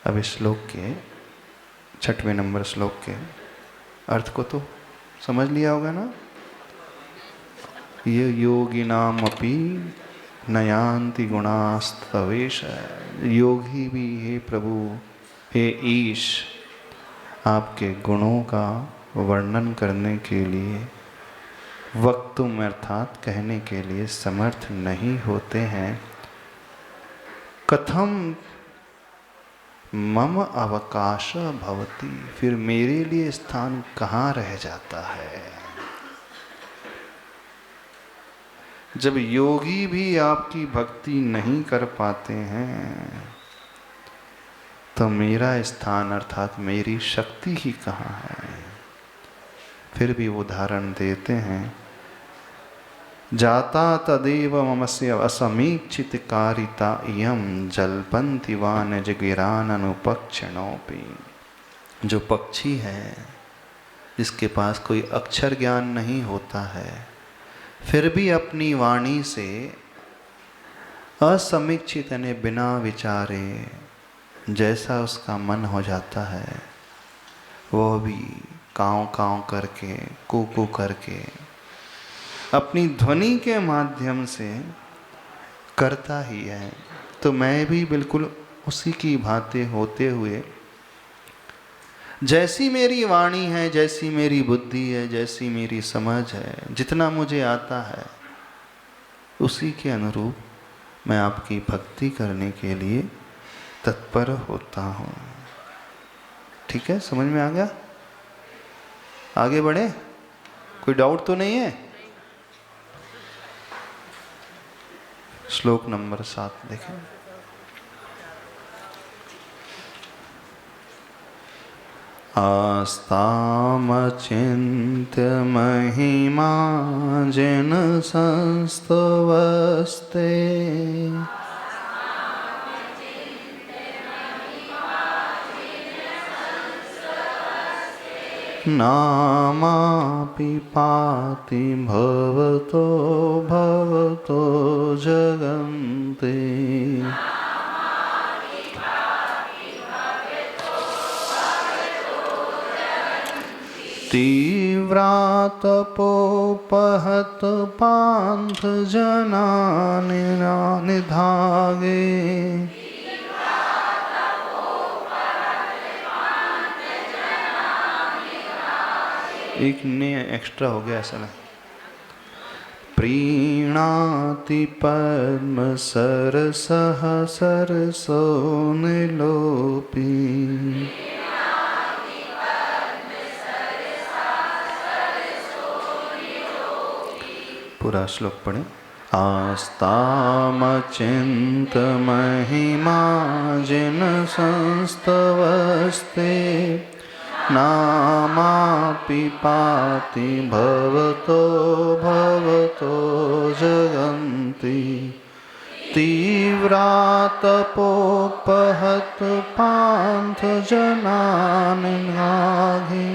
अब इस श्लोक के 6वें नंबर श्लोक के अर्थ को तो समझ लिया होगा ना। ये योगिनाम अपि नयान्ति गुणास्तवेश। योगी भी हे प्रभु, हे ईश, आपके गुणों का वर्णन करने के लिए, वक्तुम अर्थात कहने के लिए समर्थ नहीं होते हैं। कथम मम अवकाश भवति, फिर मेरे लिए स्थान कहाँ रह जाता है। जब योगी भी आपकी भक्ति नहीं कर पाते हैं तो मेरा स्थान अर्थात मेरी शक्ति ही कहाँ है। फिर भी उदाहरण देते हैं, जाता तदेव ममस्य असमीक्षित कारिता इयं जल्पन्ति वानज गिरान अनुपक्षिणोपि। जो पक्षी है जिसके पास कोई अक्षर ज्ञान नहीं होता है, फिर भी अपनी वाणी से असमीक्षित यानी बिना विचारे जैसा उसका मन हो जाता है वह भी काँव काँव करके, कू कू करके अपनी ध्वनि के माध्यम से करता ही है। तो मैं भी बिल्कुल उसी की भांति होते हुए, जैसी मेरी वाणी है, जैसी मेरी बुद्धि है, जैसी मेरी समझ है, जितना मुझे आता है उसी के अनुरूप मैं आपकी भक्ति करने के लिए तत्पर होता हूँ। ठीक है, समझ में आ गया? आगे बढ़े? कोई डाउट तो नहीं है? श्लोक नंबर 7 देखें। आस्तामचिन्त्य महिमा जिन संस्तवस्ते, नामापि पाति भवतो भवतो जगन्ते। तीव्रातपोपहत पान्थ जनानि निधागे। एक ने एक्स्ट्रा हो गया ऐसा ना। प्रीणाति पद्म सरसः सरसो निलोपी। पूरा श्लोक पढ़े। आस्तामचिन्त महिमा जिन संस्तवस्ते, नामापि पाति भवतो भवतो जगन्ति। तीव्रातपोपहत पान्थ जनानि नाघि।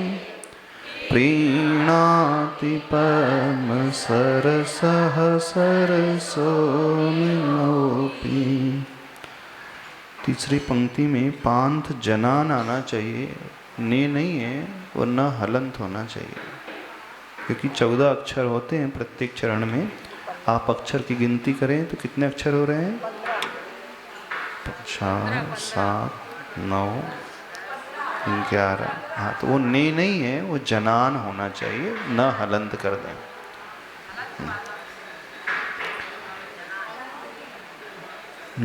प्रीणाति पद्म सरसः सरसो निलोपी। तीसरी पंक्ति में पांथ जनान आना चाहिए, ने नहीं है, वरना हलंत होना चाहिए, क्योंकि 14 अक्षर होते हैं प्रत्येक चरण में। आप अक्षर की गिनती करें तो कितने अक्षर हो रहे हैं? 4, 7, 9, 11। हाँ, तो वो ने नहीं है, वो जनान होना चाहिए, न हलंत कर दें।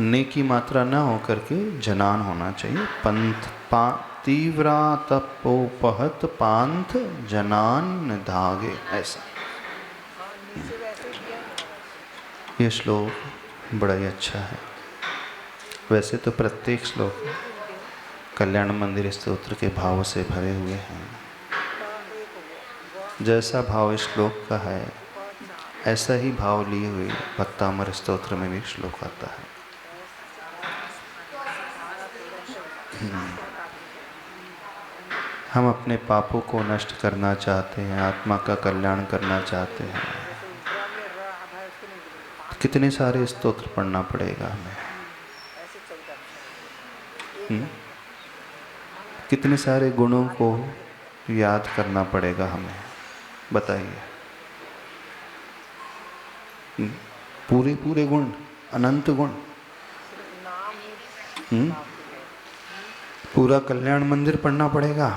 ने की मात्रा न होकर के जनान होना चाहिए। पंथ तीव्रातपोपहत पांथ जनान धागे, ऐसा। ये श्लोक बड़ा ही अच्छा है। वैसे तो प्रत्येक श्लोक कल्याण मंदिर स्तोत्र के भाव से भरे हुए हैं। जैसा भाव इस श्लोक का है ऐसा ही भाव लिए हुए भक्तामर स्तोत्र में भी श्लोक आता है। हम अपने पापों को नष्ट करना चाहते हैं, आत्मा का कल्याण करना चाहते हैं, कितने सारे स्तोत्र पढ़ना पड़ेगा हमें। कितने सारे गुणों को याद करना पड़ेगा हमें, बताइए। पूरे पूरे गुण, अनंत गुण। पूरा कल्याण मंदिर पढ़ना पड़ेगा,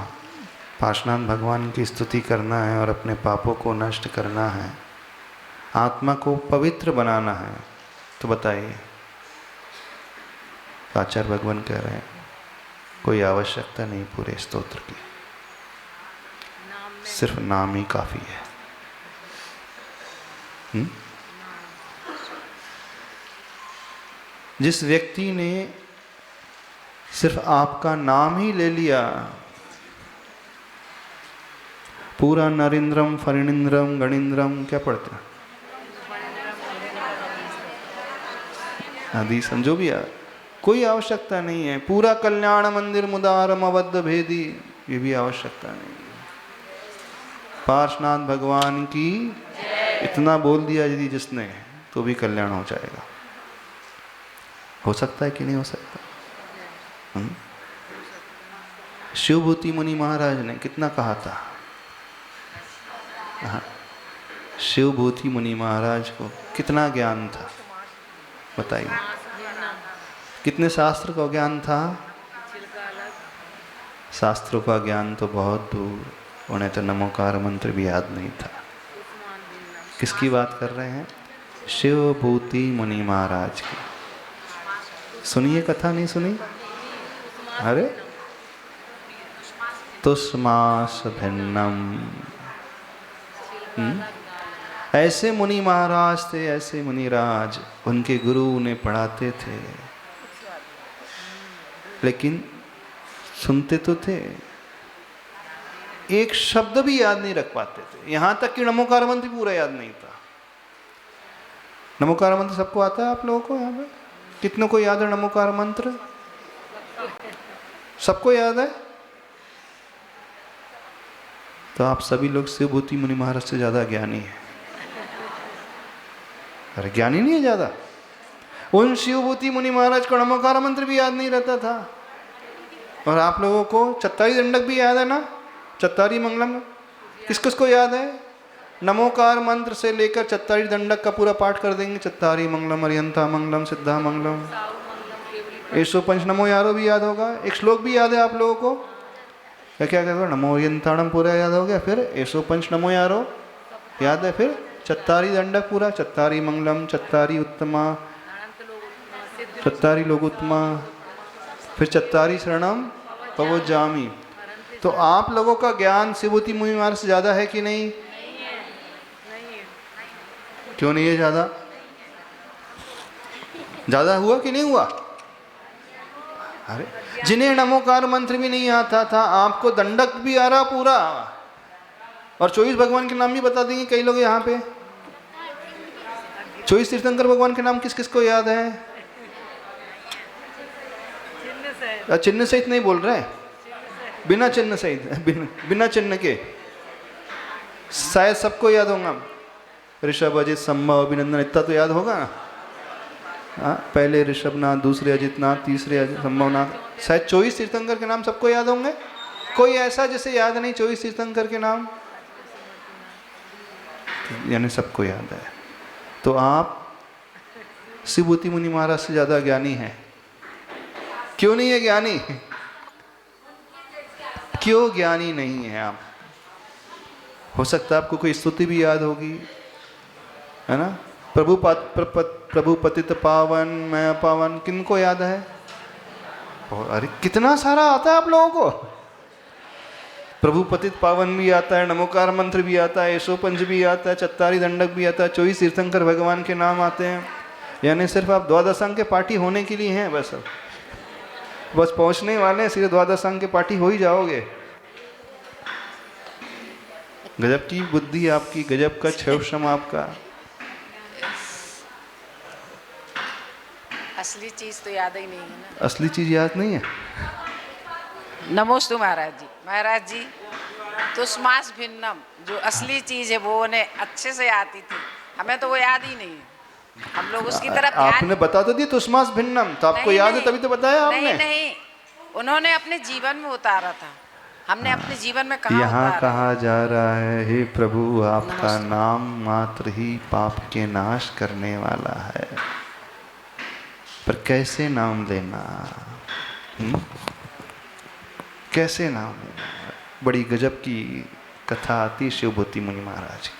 पार्श्वनाथ भगवान की स्तुति करना है और अपने पापों को नष्ट करना है, आत्मा को पवित्र बनाना है। तो बताइए, आचार्य भगवान कह रहे हैं कोई आवश्यकता नहीं पूरे स्तोत्र की, सिर्फ नाम ही काफी है। जिस व्यक्ति ने सिर्फ आपका नाम ही ले लिया, पूरा नरेंद्रम फणींद्रम गणेंद्रम क्या पढ़ते हैं आदि, समझो भी यार, कोई आवश्यकता नहीं है। पूरा कल्याण मंदिर मुदारम अवध भेदी, ये भी आवश्यकता नहीं है। पार्श्वनाथ भगवान की इतना बोल दिया यदि जिसने, तो भी कल्याण हो जाएगा। हो सकता है कि नहीं हो सकता? शिवभूति मुनि महाराज ने कितना कहा था? शिवभूति मुनि महाराज को कितना ज्ञान था, बताइए। कितने शास्त्र का ज्ञान था? शास्त्रों का ज्ञान तो बहुत दूर, उन्हें तो नमोकार मंत्र भी याद नहीं था। किसकी बात कर रहे हैं? शिवभूति मुनि महाराज की। सुनिए कथा, नहीं सुनी? अरे तुष्मास भिन्नम, ऐसे मुनि महाराज थे, ऐसे मुनिराज, उनके गुरु उन्हें पढ़ाते थे, लेकिन सुनते तो थे, एक शब्द भी याद नहीं रख पाते थे। यहां तक कि नमोकार मंत्र पूरा याद नहीं था। नमोकार मंत्र सबको आता है? आप लोगों को यहाँ पे कितनों को याद है नमोकार मंत्र? सबको याद है? तो आप सभी लोग शिवभूति मुनि महाराज से ज्यादा ज्ञानी हैं। अरे ज्ञानी नहीं है ज्यादा? उन शिवभूति मुनि महाराज को नमोकार मंत्र भी याद नहीं रहता था, और आप लोगों को चत्तारी दंडक भी याद है ना? चत्तारी मंगलम किस किसको याद है? नमोकार मंत्र से लेकर चत्तारी दंडक का पूरा पाठ कर देंगे। चत्तारी मंगलम, अरियंता मंगलम, सिद्धा मंगलम, 105 नमो यारो भी याद होगा। एक श्लोक भी याद है आप लोगों को? क्या क्या कहते हो? नमो अरियंताणम पूरा याद हो गया, फिर 105 नमो यारो याद है, फिर चत्तारी दंडक पूरा, चत्तारी मंगलम, चत्तारी उत्तमा, चत्तारी लोगोत्तमा, फिर चत्तारी शरणम पवोजामी। तो आप लोगों का ज्ञान शिवभूति मुनि महाराज से ज्यादा है कि नहीं? क्यों नहीं है ज्यादा? ज्यादा हुआ कि नहीं हुआ? अरे जिन्हें नमोकार मंत्र भी नहीं आता था, आपको दंडक भी आ रहा पूरा, और 24 भगवान के नाम भी बता देंगे कई लोग यहाँ पे। 24 तीर्थंकर भगवान के नाम किस किस को याद है? चिन्ह सहित नहीं बोल रहे, बिना चिन्ह सहित, बिना चिन्ह के शायद सबको याद होगा। ऋषभ, अजित, संभव, अभिनंदन, इतना तो याद होगा ना? पहले ऋषभनाथ, दूसरे अजितनाथ, तीसरे संभवनाथ। शायद 24 तीर्थंकर के नाम सबको याद होंगे। कोई ऐसा जिसे याद नहीं 24 तीर्थंकर के नाम? यानी सबको याद है। तो आप शिवभूति मुनि महाराज से ज्यादा ज्ञानी हैं। क्यों नहीं है ज्ञानी? क्यों ज्ञानी नहीं है आप? हो सकता है आपको कोई स्तुति भी याद होगी, है ना? प्रभु पतित पावन, मैं पावन, किनको याद है? अरे कितना सारा आता है आप लोगों को। प्रभु पतित पावन भी आता है, नमोकार मंत्र भी आता है, 105 भी आता है, चत्तारी दंडक भी आता है, 24 तीर्थंकर भगवान के नाम आते हैं। यानी सिर्फ आप द्वादशांग के पाठी होने के लिए हैं, बस पहुंचने वाले हैं, सीधे द्वादशांग के पाठी हो ही जाओगे। गजब की बुद्धि आपकी, गजब का क्षम आपका। असली चीज तो याद ही नहीं है ना। असली चीज याद नहीं है? नमोस्तु महाराज जी। महाराज जी, तुष्मास भिन्नम, जो असली चीज है वो उन्हें अच्छे से आती थी, हमें तो वो याद ही नहीं है। हम लोग उसकी तरफ आपने बता तो दिया तुष्मास भिन्नम, तो आपको याद है तभी तो बताया आपने। नहीं, उन्होंने अपने जीवन में उतारा था, हमने अपने जीवन में कहाँ यहाँ उतारा? कहा जा रहा है, हे प्रभु आपका नमस्ते। नाम मात्र ही पाप के नाश करने वाला है, पर कैसे नाम लेना? कैसे नाम लेना? बड़ी गजब की कथा आती शिवभूति मुनि महाराज की,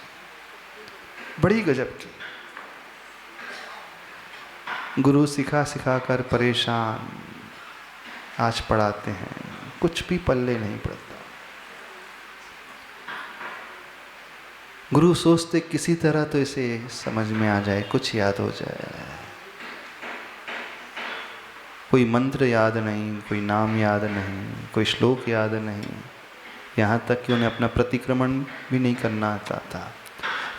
बड़ी गजब की। गुरु सिखा सिखा कर परेशान, आज पढ़ाते हैं, कुछ भी पल्ले नहीं पड़ता। गुरु सोचते किसी तरह तो इसे समझ में आ जाए, कुछ याद हो जाए। कोई मंत्र याद नहीं, कोई नाम याद नहीं, कोई श्लोक याद नहीं, यहाँ तक कि उन्हें अपना प्रतिक्रमण भी नहीं करना आता था।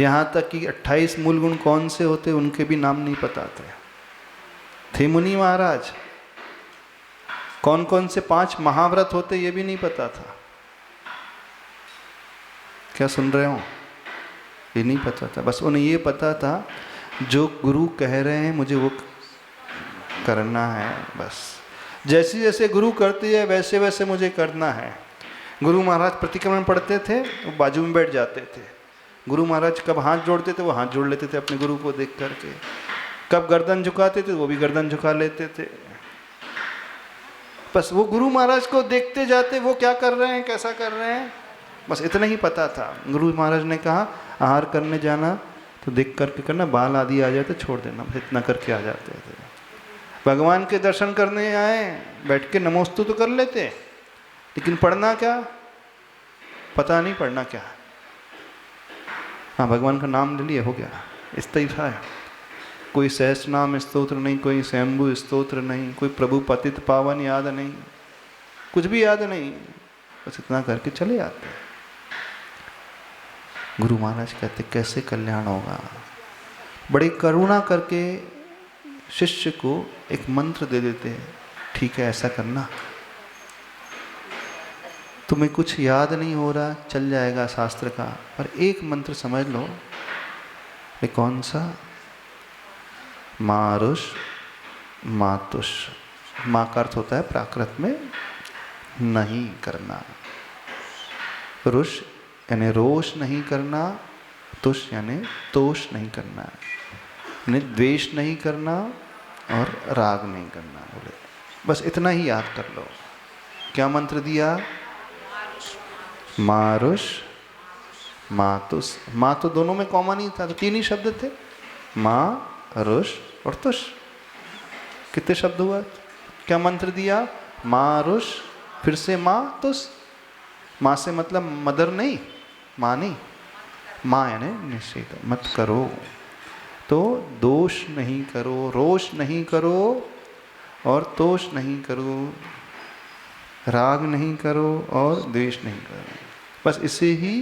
यहाँ तक कि 28 मूल गुण कौन से होते उनके भी नाम नहीं पता थे मुनि महाराज। कौन कौन से 5 महाव्रत होते ये भी नहीं पता था। क्या सुन रहे हो? ये नहीं पता था। बस उन्हें ये पता था जो गुरु कह रहे हैं मुझे वो करना है। बस जैसे जैसे गुरु करते हैं वैसे वैसे मुझे करना है। गुरु महाराज प्रतिक्रमण पढ़ते थे, वो बाजू में बैठ जाते थे। गुरु महाराज कब हाथ जोड़ते थे वो हाथ जोड़ लेते थे अपने गुरु को देख करके। कब गर्दन झुकाते थे वो भी गर्दन झुका लेते थे। बस वो गुरु महाराज को देखते जाते, वो क्या कर रहे हैं, कैसा कर रहे हैं, बस इतना ही पता था। गुरु महाराज ने कहा आहार करने जाना तो देख करके करना, बाल आदि आ जाते छोड़ देना, बस इतना करके आ जाते थे। भगवान के दर्शन करने आए, बैठ के नमोस्तु तो कर लेते, लेकिन पढ़ना क्या पता नहीं, पढ़ना क्या। हाँ भगवान का नाम ले लिए, हो गया, इस तरह है। कोई सहस्र नाम स्तोत्र नहीं, कोई स्वयंभू स्तोत्र नहीं, कोई प्रभु पतित पावन याद नहीं, कुछ भी याद नहीं, बस इतना करके चले आते। गुरु महाराज कहते कैसे कल्याण होगा। बड़ी करुणा करके शिष्य को एक मंत्र दे देते, ठीक है ऐसा करना, तुम्हें कुछ याद नहीं हो रहा चल जाएगा शास्त्र का, पर एक मंत्र समझ लो। ये कौन सा? मारुष मातुष। माँ का अर्थ होता है प्राकृत में नहीं करना, रुष यानी रोष नहीं करना, तुष यानी तोष नहीं करना, यानी द्वेष नहीं करना और राग नहीं करना। बोले बस इतना ही याद कर लो। क्या मंत्र दिया? मारुष मातुष। माँ तो दोनों में कॉमन ही था, तो 3 ही शब्द थे, माँ रुष और तुष। कितने शब्द हुआ? क्या मंत्र दिया? माँ रुष, फिर से माँ तुष। माँ से मतलब मदर नहीं, माँ नहीं, माँ यानी निषेध, मत करो। तो दोष नहीं करो, रोष नहीं करो और तोष नहीं करो, राग नहीं करो और द्वेष नहीं करो। बस इसे ही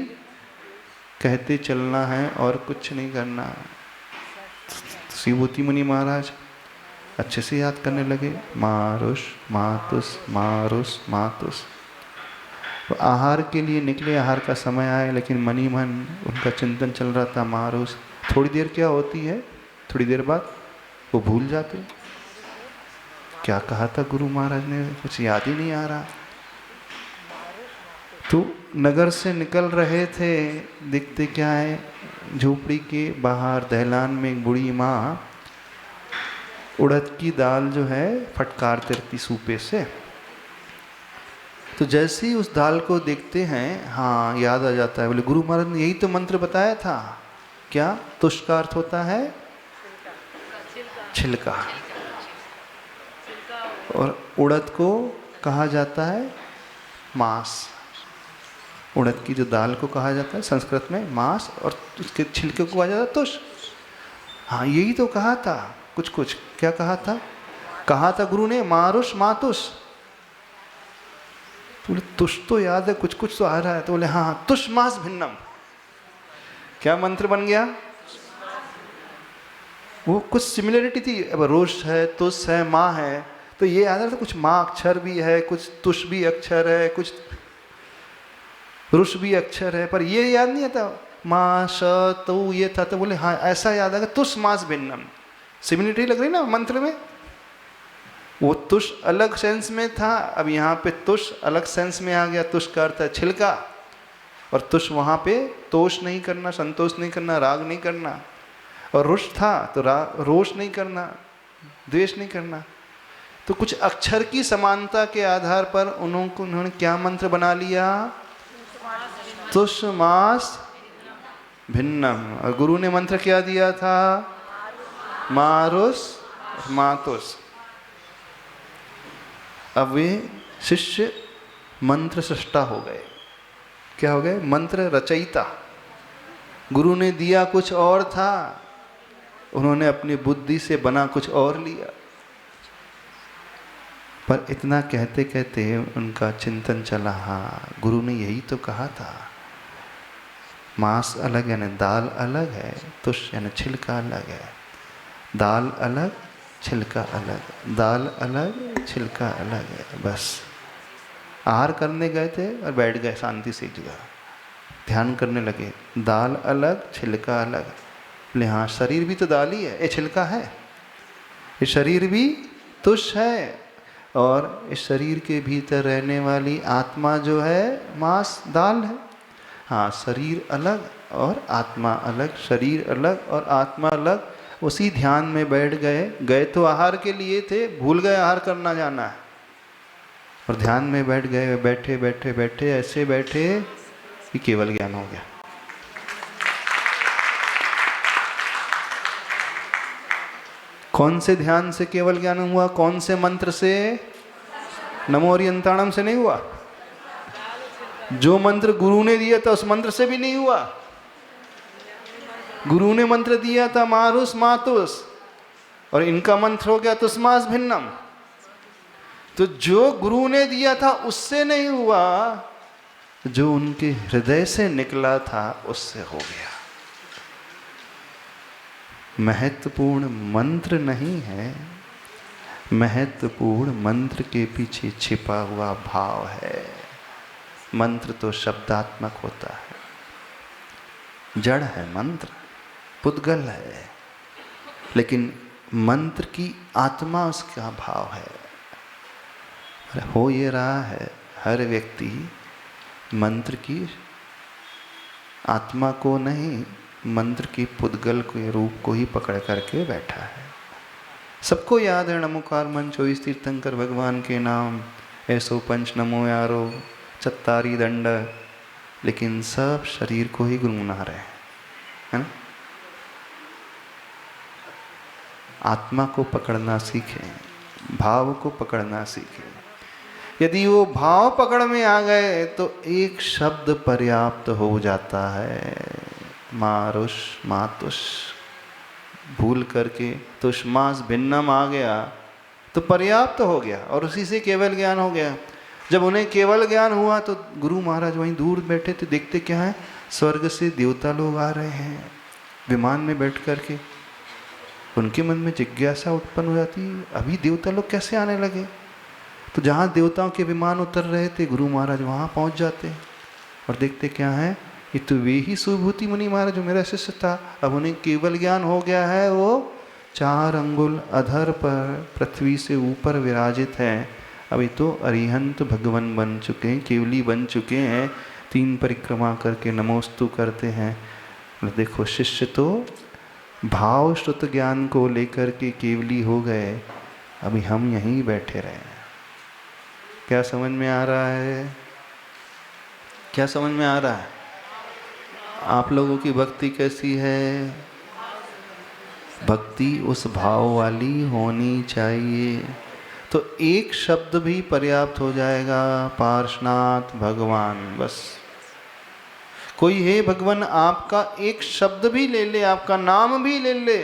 कहते चलना है और कुछ नहीं करना। शिवभूति मुनि महाराज अच्छे से याद करने लगे, मारुष मातुष मारुष मातुष। तो आहार के लिए निकले, आहार का समय आया, लेकिन मनी मन उनका चिंतन चल रहा था मारुष। थोड़ी देर क्या होती है, थोड़ी देर बाद वो भूल जाते। क्या कहा था गुरु महाराज ने, कुछ याद ही नहीं आ रहा। तो नगर से निकल रहे थे, देखते क्या है, झोपड़ी के बाहर दहलान में एक बूढ़ी माँ उड़द की दाल जो है फटकारते रहती सूपे से। तो जैसे ही उस दाल को देखते हैं, हाँ याद आ जाता है, बोले गुरु महाराज ने यही तो मंत्र बताया था। क्या? तुष का अर्थ होता है छिलका, और उड़द को कहा जाता है मांस। उड़द की जो दाल को कहा जाता है संस्कृत में मांस, और उसके छिलके को कहा जाता है तुष। हाँ यही तो कहा था, कुछ कुछ क्या कहा था? कहा था गुरु ने मारुष मातुष। तो बोले तुष तो याद है, कुछ कुछ तो आ रहा है। तो बोले हाँ तुष मास भिन्नम। क्या मंत्र बन गया? वो कुछ सिमिलरिटी थी। अब रोष है, तुष है, माँ है, तो ये याद था कुछ माँ अक्षर भी है, कुछ तुष भी अक्षर है, कुछ रुष भी अक्षर है, पर ये याद नहीं आता माँ श तो ये था। तो बोले हाँ ऐसा याद आएगा, तुष मास भिन्नम। सिमिलरिटी लग रही ना मंत्र में। वो तुष अलग सेंस में था, अब यहाँ पे तुष अलग सेंस में आ गया। तुष का अर्थ है छिलका, और तुष वहाँ पे तोष नहीं करना, संतोष नहीं करना, राग नहीं करना। और रुष था तो रोष नहीं करना, द्वेष नहीं करना। तो कुछ अक्षर की समानता के आधार पर उन्होंने क्या मंत्र बना लिया? तुष मास भिन्नम। और गुरु ने मंत्र क्या दिया था? मारुस मातुस। अब वे शिष्य मंत्र सृष्टा हो गए। क्या हो गए? मंत्र रचयिता। गुरु ने दिया कुछ और था, उन्होंने अपनी बुद्धि से बना कुछ और लिया। पर इतना कहते कहते उनका चिंतन चला, हाँ गुरु ने यही तो कहा था, मांस अलग यानी दाल अलग है, तुष यानी छिलका अलग है। दाल अलग छिलका अलग, दाल अलग छिलका अलग है। बस आहार करने गए थे और बैठ गए शांति से एक जगह, ध्यान करने लगे। दाल अलग छिलका अलग। बोले हाँ शरीर भी तो दाल ही है, ये छिलका है। ये शरीर भी तुष है, और इस शरीर के भीतर रहने वाली आत्मा जो है मांस दाल है। हाँ शरीर अलग और आत्मा अलग, शरीर अलग और आत्मा अलग। उसी ध्यान में बैठ गए तो आहार के लिए थे, भूल गए आहार करना जाना है, और ध्यान में बैठ गए। बैठे बैठे बैठे ऐसे बैठे कि केवल ज्ञान हो गया। कौन से ध्यान से केवल ज्ञान हुआ? कौन से मंत्र से? नमो अरियंताणम से नहीं हुआ। जो मंत्र गुरु ने दिया था उस मंत्र से भी नहीं हुआ। गुरु ने मंत्र दिया था मारुस मातुस, और इनका मंत्र हो गया तुष्मास भिन्नम। तो जो गुरु ने दिया था उससे नहीं हुआ, जो उनके हृदय से निकला था उससे हो गया। महत्वपूर्ण मंत्र नहीं है, महत्वपूर्ण मंत्र के पीछे छिपा हुआ भाव है। मंत्र तो शब्दात्मक होता है, जड़ है मंत्र, पुद्गल है, लेकिन मंत्र की आत्मा उसका भाव है। हो ये रहा है, हर व्यक्ति मंत्र की आत्मा को नहीं, मंत्र की पुद्गल के रूप को ही पकड़ करके बैठा है। सबको याद है नमोकार मन 24 तीर्थंकर भगवान के नाम, ऐसो पंच नमो यारो, चत्तारी दंड, लेकिन सब शरीर को ही गुनगुना रहे हैं, है ना। आत्मा को पकड़ना सीखें, भाव को पकड़ना सीखें। यदि वो भाव पकड़ में आ गए तो एक शब्द पर्याप्त हो जाता है। मारुष मातुष भूल करके तुष्मास भिन्नम आ गया तो पर्याप्त हो गया, और उसी से केवल ज्ञान हो गया। जब उन्हें केवल ज्ञान हुआ तो गुरु महाराज वहीं दूर बैठे थे, देखते क्या है, स्वर्ग से देवता लोग आ रहे हैं विमान में बैठ करके। उनके मन में जिज्ञासा उत्पन्न हो जाती, अभी देवता लोग कैसे आने लगे। तो जहाँ देवताओं के विमान उतर रहे थे गुरु महाराज वहाँ पहुँच जाते और देखते क्या है, ये तो वे ही सुभूति मुनि महाराज जो मेरा शिष्य था। अब उन्हें केवल ज्ञान हो गया है, वो 4 अंगुल अधर पर पृथ्वी से ऊपर विराजित है। अभी तो अरिहंत भगवान बन चुके हैं, केवली बन चुके हैं, 3 परिक्रमा करके नमोस्तु करते हैं। देखो शिष्य तो भाव श्रुत ज्ञान को लेकर के केवली हो गए, अभी हम यहीं बैठे रहे। क्या समझ में आ रहा है? क्या समझ में आ रहा है? आप लोगों की भक्ति कैसी है? भक्ति उस भाव वाली होनी चाहिए। तो एक शब्द भी पर्याप्त हो जाएगा, पार्शनाथ भगवान। बस कोई है भगवान, आपका एक शब्द भी ले ले, आपका नाम भी ले ले,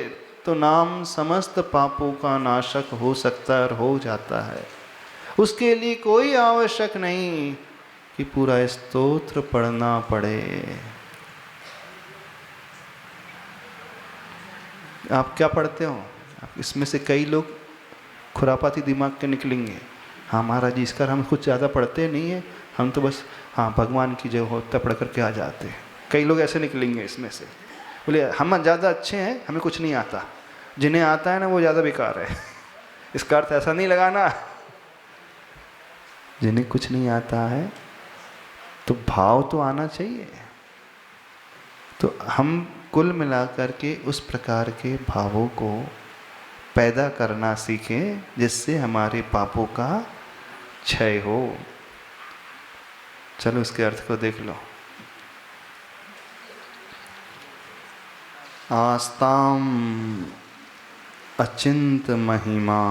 तो नाम समस्त पापों का नाशक हो सकता है और हो जाता है। उसके लिए कोई आवश्यक नहीं कि पूरा स्तोत्र पढ़ना पड़े। आप क्या पढ़ते हो? इसमें से कई लोग खुरापाती दिमाग के निकलेंगे, हाँ महाराज जी इसका हम कुछ ज़्यादा पढ़ते नहीं है, हम तो बस हाँ भगवान की जो होता पढ़ करके आ जाते हैं। कई लोग ऐसे निकलेंगे इसमें से, बोले हम ज़्यादा अच्छे हैं, हमें कुछ नहीं आता, जिन्हें आता है ना वो ज़्यादा बेकार है। इसका अर्थ ऐसा नहीं लगाना। जिन्हें कुछ नहीं आता है तो भाव तो आना चाहिए। तो हम कुल मिलाकर के उस प्रकार के भावों को पैदा करना सीखें जिससे हमारे पापों का क्षय हो। चलो उसके अर्थ को देख लो। आस्ताम अचिंत महिमा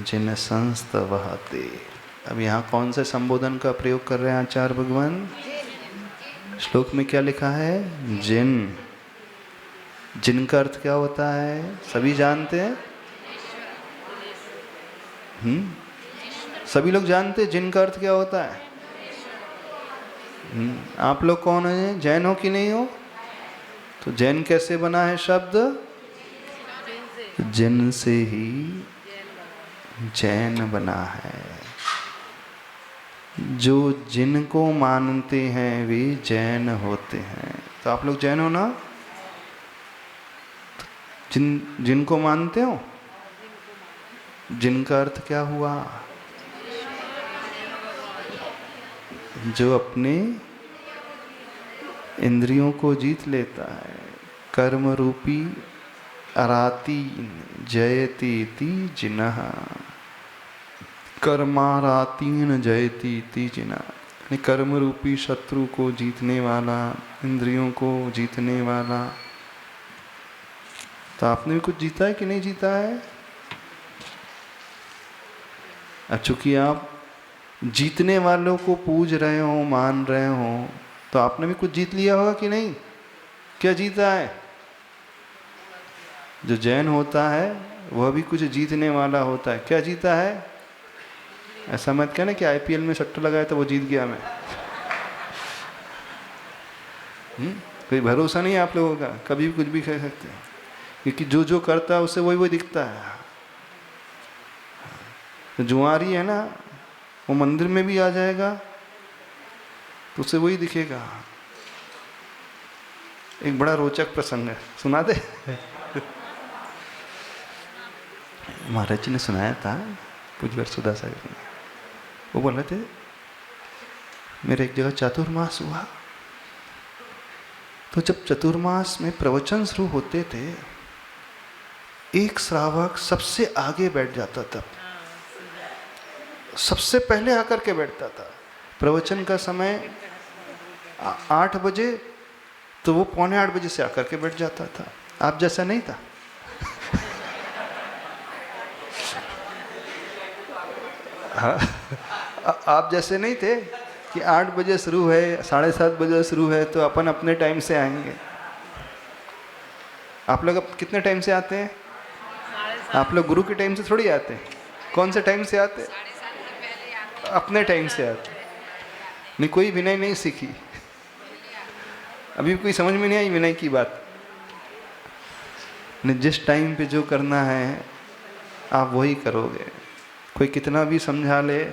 जिन संस्त वहते। अब यहाँ कौन से संबोधन का प्रयोग कर रहे हैं आचार्य भगवान? श्लोक में क्या लिखा है? जिन। जिन का अर्थ क्या होता है? सभी जानते हैं? सभी लोग जानते हैं जिन का अर्थ क्या होता है? आप लोग कौन है? जैन हो कि नहीं हो? तो जैन कैसे बना है शब्द? जिन से ही जैन बना है। जो जिनको मानते हैं वे जैन होते हैं। तो आप लोग जैन हो ना? जिनको मानते हो? जिनका अर्थ क्या हुआ? जो अपने इंद्रियों को जीत लेता है। कर्म रूपी अराती जयती ती जिनः। कर्मारातीन जयती ती जिनः। कर्म रूपी शत्रु को जीतने वाला, इंद्रियों को जीतने वाला। तो आपने भी कुछ जीता है कि नहीं जीता है? अब चूंकि आप जीतने वालों को पूज रहे हो, मान रहे हो, तो आपने भी कुछ जीत लिया होगा कि नहीं? क्या जीता है? जो जैन होता है वह भी कुछ जीतने वाला होता है। क्या जीता है? ऐसा मत कहना कि आईपीएल में सट्टा लगाया तो वो जीत गया मैं। कोई भरोसा नहीं आप लोगों का, कभी भी कुछ भी कह सकते हैं, क्योंकि जो जो करता है उससे वही वही दिखता है। तो जुआरी है ना, वो मंदिर में भी आ जाएगा तो उसे वही दिखेगा। एक बड़ा रोचक प्रसंग है, सुना दे। महाराज जी ने सुनाया था कुछ वर्ष सुधा सागर में। वो बोल रहे थे मेरे एक जगह चातुर्मास हुआ, तो जब चतुर्मास में प्रवचन शुरू होते थे, एक श्रावक सबसे आगे बैठ जाता था, सबसे पहले आकर के बैठता था। प्रवचन का समय 8 बजे, तो वो 7:45 बजे से आकर के बैठ जाता था। आप जैसा नहीं था। हाँ, आप जैसे नहीं थे कि 8 बजे शुरू है, 7:30 बजे शुरू है तो अपन अपने टाइम से आएंगे। आप लोग अब कितने टाइम से आते हैं? आप लोग गुरु के टाइम से थोड़ी आते हैं। कौन से टाइम से आते? अपने टाइम से आते। नहीं, कोई विनय नहीं सीखी अभी, कोई समझ में नहीं आई विनय की बात। नहीं, जिस टाइम पे जो करना है आप वही करोगे। कोई कितना भी समझा ले,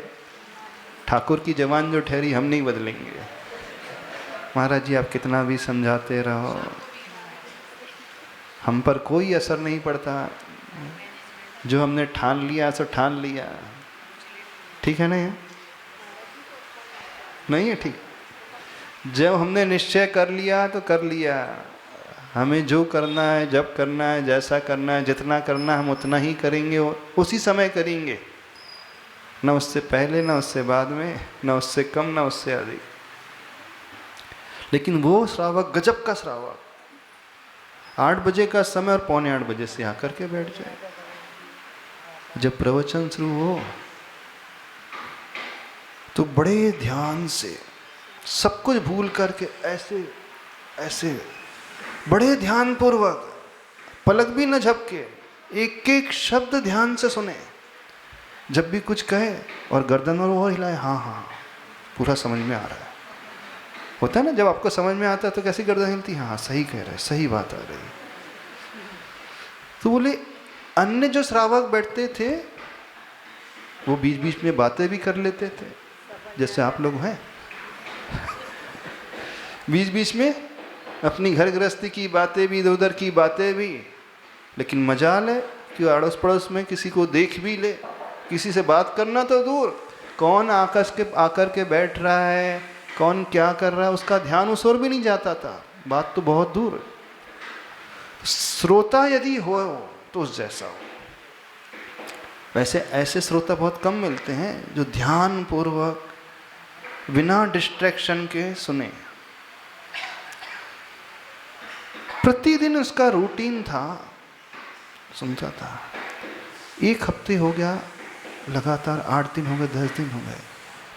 ठाकुर की जवान जो ठहरी, हम नहीं बदलेंगे। महाराज जी आप कितना भी समझाते रहो, हम पर कोई असर नहीं पड़ता। जो हमने ठान लिया सो ठान लिया। ठीक है ना? ये नहीं है ठीक? जब हमने निश्चय कर लिया तो कर लिया। हमें जो करना है, जब करना है, जैसा करना है, जितना करना है, हम उतना ही करेंगे, उसी समय करेंगे। न उससे पहले, न उससे बाद में, न उससे कम, न उससे अधिक। लेकिन वो श्रावक गजब का श्रावक 8 बजे का समय और 7:45 बजे से आकर के बैठ जाए। जब प्रवचन शुरू हो तो बड़े ध्यान से सब कुछ भूल करके ऐसे ऐसे बड़े ध्यान पूर्वक, पलक भी न झपके, एक एक शब्द ध्यान से सुने। जब भी कुछ कहे और गर्दन और वो हिलाए, हाँ हाँ पूरा समझ में आ रहा है। होता है ना, जब आपको समझ में आता है तो कैसी गर्दन हिलती? हाँ सही कह रहे हैं, सही बात आ रही। तो बोले अन्य जो श्रावक बैठते थे वो बीच बीच में बातें भी कर लेते थे, जैसे आप लोग हैं। बीच बीच में अपनी घर गृहस्थी की बातें भी, इधर उधर की बातें भी। लेकिन मजाल है कि अड़ोस पड़ोस में किसी को देख भी ले, किसी से बात करना तो दूर, कौन आकर के बैठ रहा है, कौन क्या कर रहा है, उसका ध्यान उस ओर भी नहीं जाता था, बात तो बहुत दूर। श्रोता यदि हो तो उस जैसा हो। वैसे ऐसे श्रोता बहुत कम मिलते हैं जो ध्यान पूर्वक बिना डिस्ट्रैक्शन के सुने। प्रतिदिन उसका रूटीन था, सुनता था। 1 हफ्ते हो गया, लगातार 8 दिन हो गए, 10 दिन हो गए।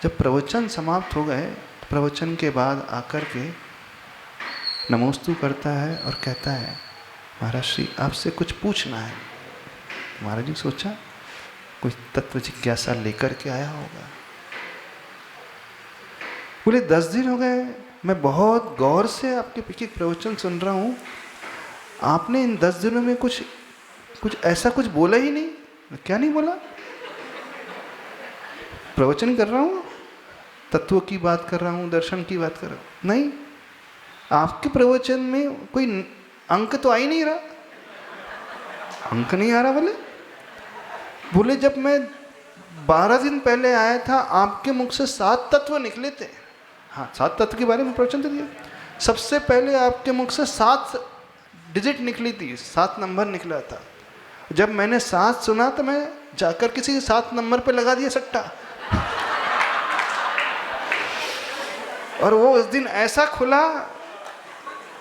जब प्रवचन समाप्त हो गए, प्रवचन के बाद आकर के नमोस्तु करता है और कहता है, महाराज श्री आपसे कुछ पूछना है। महाराज जी सोचा कोई तत्व जिज्ञासा लेकर के आया होगा। बोले 10 दिन हो गए, मैं बहुत गौर से आपके पीछे प्रवचन सुन रहा हूँ, आपने इन 10 दिनों में कुछ ऐसा कुछ बोला ही नहीं। क्या नहीं बोला? प्रवचन कर रहा हूँ, तत्व की बात कर रहा हूँ, दर्शन की बात कर रहा हूँ, नहीं, आपके प्रवचन में कोई अंक तो आ ही नहीं रहा। अंक नहीं आ रहा? बोले जब मैं 12 दिन पहले आया था, आपके मुख से 7 तत्व निकले थे। हाँ, 7 तत्व के बारे में प्रवचन तो दिया। सबसे पहले आपके मुख से 7 डिजिट निकली थी, 7 नंबर निकला था। जब मैंने 7 सुना तो मैं जाकर किसी 7 नंबर पे लगा दिया सट्टा, और वो उस दिन ऐसा खुला,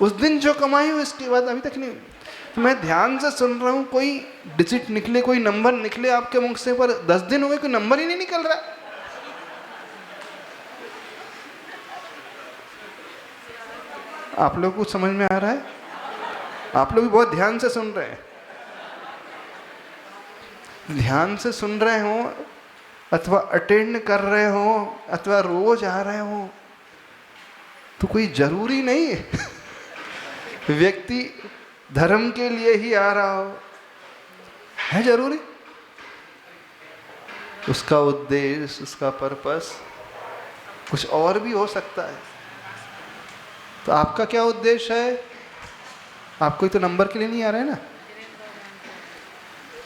उस दिन जो कमाई हुई इसके बाद अभी तक नहीं हुई। तो मैं ध्यान से सुन रहा हूँ, कोई डिजिट निकले, कोई नंबर निकले आपके मुख से, पर 10 दिन हो गए कोई नंबर ही नहीं निकल रहा। आप लोग को समझ में आ रहा है? आप लोग भी बहुत ध्यान से सुन रहे हैं। ध्यान से सुन रहे हो अथवा अटेंड कर रहे हो अथवा रोज आ रहे हो तो कोई जरूरी नहीं है व्यक्ति धर्म के लिए ही आ रहा हो, है जरूरी? उसका उद्देश्य, उसका पर्पस कुछ और भी हो सकता है। तो आपका क्या उद्देश्य है? आपको तो नंबर के लिए नहीं आ रहा है ना।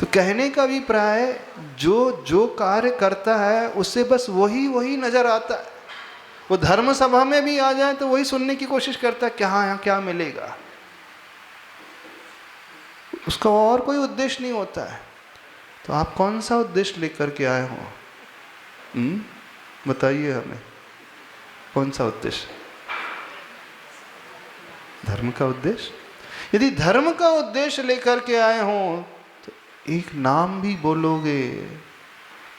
तो कहने का अभिप्राय, जो कार्य करता है उससे बस वही नजर आता है। वो धर्म सभा में भी आ जाए तो वही सुनने की कोशिश करता है, क्या यहाँ क्या मिलेगा। उसका और कोई उद्देश्य नहीं होता है। तो आप कौन सा उद्देश्य लेकर के आए हो? बताइए हमें, कौन सा उद्देश्य? धर्म का उद्देश्य? यदि धर्म का उद्देश्य लेकर के आए हो तो एक नाम भी बोलोगे,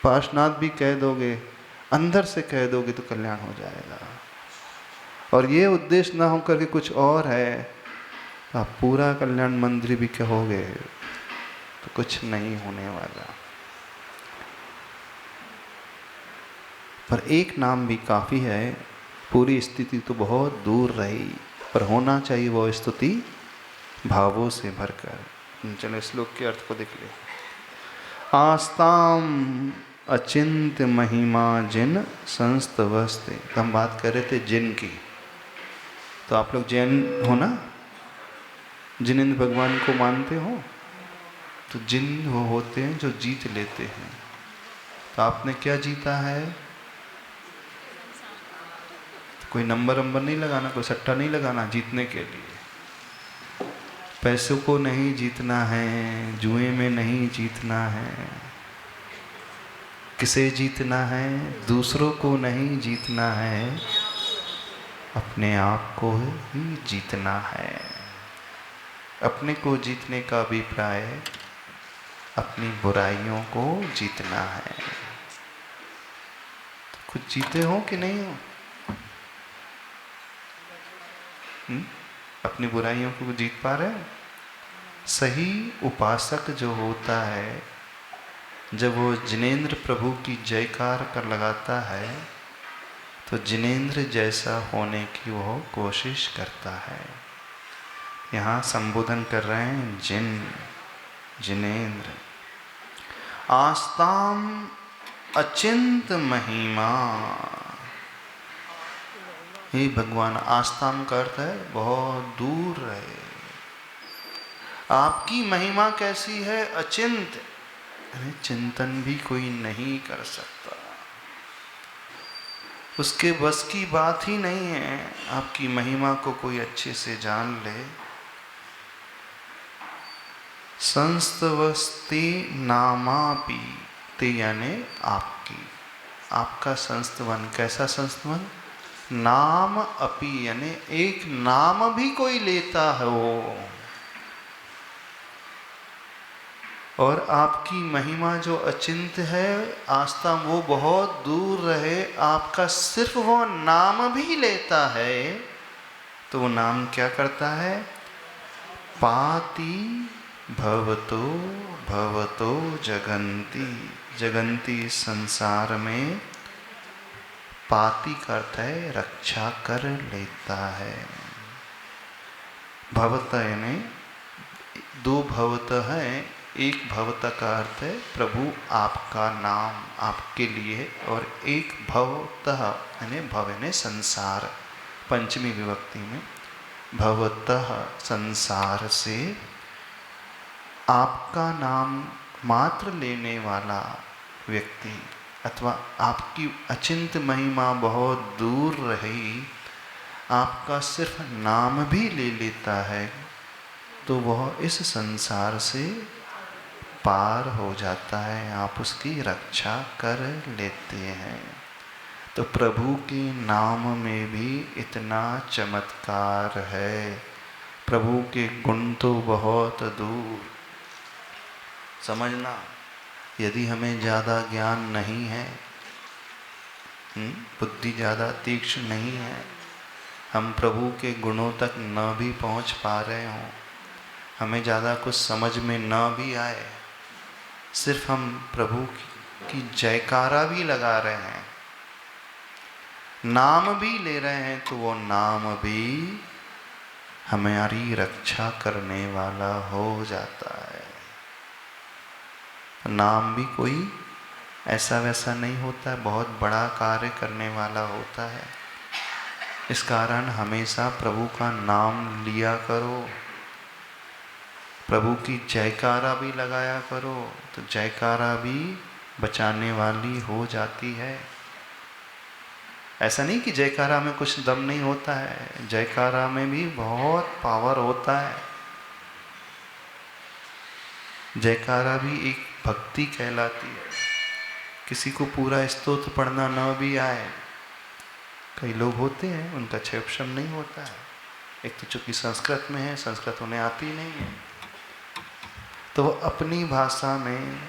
पार्श्वनाथ भी कह दोगे, अंदर से कह दोगे तो कल्याण हो जाएगा। और ये उद्देश्य ना होकर के कुछ और है, आप पूरा कल्याण मंदिर भी कहोगे तो कुछ नहीं होने वाला। पर एक नाम भी काफ़ी है, पूरी स्थिति तो बहुत दूर रही, पर होना चाहिए वो स्तुति भावों से भरकर। चलो श्लोक के अर्थ को देख ले। आस्ताम अचिंत्य महिमा जिन संस्तवस्ते। तो हम बात कर रहे थे जिन की। तो आप लोग जैन हो ना, जिनेंद्र भगवान को मानते हो? तो जिन वो होते हैं जो जीत लेते हैं। तो आपने क्या जीता है? तो कोई नंबर नहीं लगाना, कोई सट्टा नहीं लगाना जीतने के लिए। पैसों को नहीं जीतना है, जुए में नहीं जीतना है। किसे जीतना है? दूसरों को नहीं जीतना है, अपने आप को ही जीतना है। अपने को जीतने का अभिप्राय अपनी बुराइयों को जीतना है। तो कुछ जीते हो कि नहीं हो? अपनी बुराइयों को जीत पा रहे हो? सही उपासक जो होता है, जब वो जिनेंद्र प्रभु की जयकार कर लगाता है तो जिनेंद्र जैसा होने की वो कोशिश करता है। यहाँ संबोधन कर रहे हैं जिनेंद्र। आस्ताम अचिंत महिमा। हे भगवान, आस्ताम का अर्थ है बहुत दूर रहे। आपकी महिमा कैसी है? अचिंत, यानी चिंतन भी कोई नहीं कर सकता, उसके बस की बात ही नहीं है आपकी महिमा को कोई अच्छे से जान ले। संस्तवस्ति नामापि, ते यानी आपकी, आपका संस्तवन, कैसा संस्तवन? नाम अपि, यानी एक नाम भी कोई लेता है वो, और आपकी महिमा जो अचिंत है, आस्था वो बहुत दूर रहे, आपका सिर्फ वो नाम भी लेता है, तो वो नाम क्या करता है? पाति भवतो भवतो जगंती, जगंती संसार में, पाति का अर्थ है रक्षा कर लेता है। भवत यानी दो भवत है, एक भवत का अर्थ है प्रभु आपका नाम, आपके लिए, और एक भवतः यानी भव यानी संसार, पंचमी विभक्ति में, भवतः संसार से आपका नाम मात्र लेने वाला व्यक्ति, अथवा आपकी अचिंत महिमा बहुत दूर रही, आपका सिर्फ नाम भी ले लेता है, तो वह इस संसार से पार हो जाता है, आप उसकी रक्षा कर लेते हैं। तो प्रभु के नाम में भी इतना चमत्कार है, प्रभु के गुण तो बहुत दूर। समझना, यदि हमें ज़्यादा ज्ञान नहीं है, बुद्धि ज़्यादा तीक्ष्ण नहीं है, हम प्रभु के गुणों तक न भी पहुंच पा रहे हों, हमें ज़्यादा कुछ समझ में न भी आए, सिर्फ हम प्रभु की जयकारा भी लगा रहे हैं, नाम भी ले रहे हैं, तो वो नाम भी हमारी रक्षा करने वाला हो जाता है। नाम भी कोई ऐसा वैसा नहीं होता है, बहुत बड़ा कार्य करने वाला होता है। इस कारण हमेशा प्रभु का नाम लिया करो, प्रभु की जयकारा भी लगाया करो, तो जयकारा भी बचाने वाली हो जाती है। ऐसा नहीं कि जयकारा में कुछ दम नहीं होता है, जयकारा में भी बहुत पावर होता है। जयकारा भी एक भक्ति कहलाती है। किसी को पूरा स्तोत्र पढ़ना न भी आए, कई लोग होते हैं उनका क्षयक्षम नहीं होता है, एक तो चूंकि संस्कृत में है, संस्कृत उन्हें आती नहीं है, तो वो अपनी भाषा में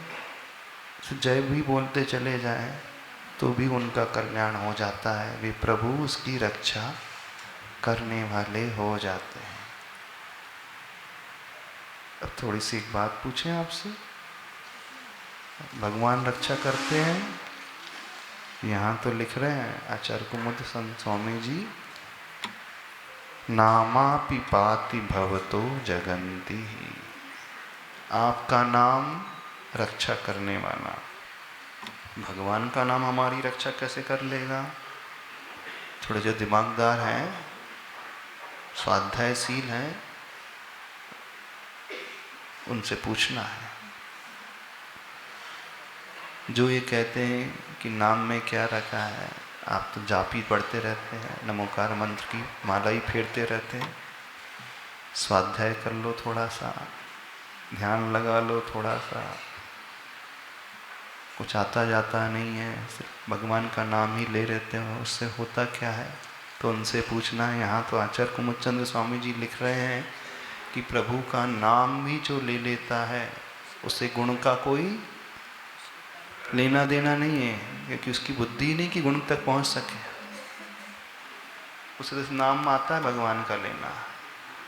जय भी बोलते चले जाएं तो भी उनका कल्याण हो जाता है, वे प्रभु उसकी रक्षा करने वाले हो जाते हैं। अब थोड़ी सी एक बात पूछें आपसे, भगवान रक्षा करते हैं, यहाँ तो लिख रहे हैं आचार्य कुमुद संत स्वामी जी, नामापि पाति भवतो जगंती, आपका नाम रक्षा करने वाला। भगवान का नाम हमारी रक्षा कैसे कर लेगा? थोड़े जो दिमागदार हैं, स्वाध्यायशील हैं, उनसे पूछना है। जो ये कहते हैं कि नाम में क्या रखा है, आप तो जाप ही पढ़ते रहते हैं, नमोकार मंत्र की माला ही फेरते रहते हैं, स्वाध्याय कर लो, थोड़ा सा ध्यान लगा लो, थोड़ा सा, कुछ आता जाता नहीं है, सिर्फ भगवान का नाम ही ले रहते हो, उससे होता क्या है? तो उनसे पूछना है। यहाँ तो आचार्य कुमुदचंद्र स्वामी जी लिख रहे हैं कि प्रभु का नाम भी जो ले लेता है, उसे गुण का कोई लेना देना नहीं है, क्योंकि उसकी बुद्धि नहीं कि गुण तक पहुँच सके, उसे तो नाम आता है भगवान का लेना,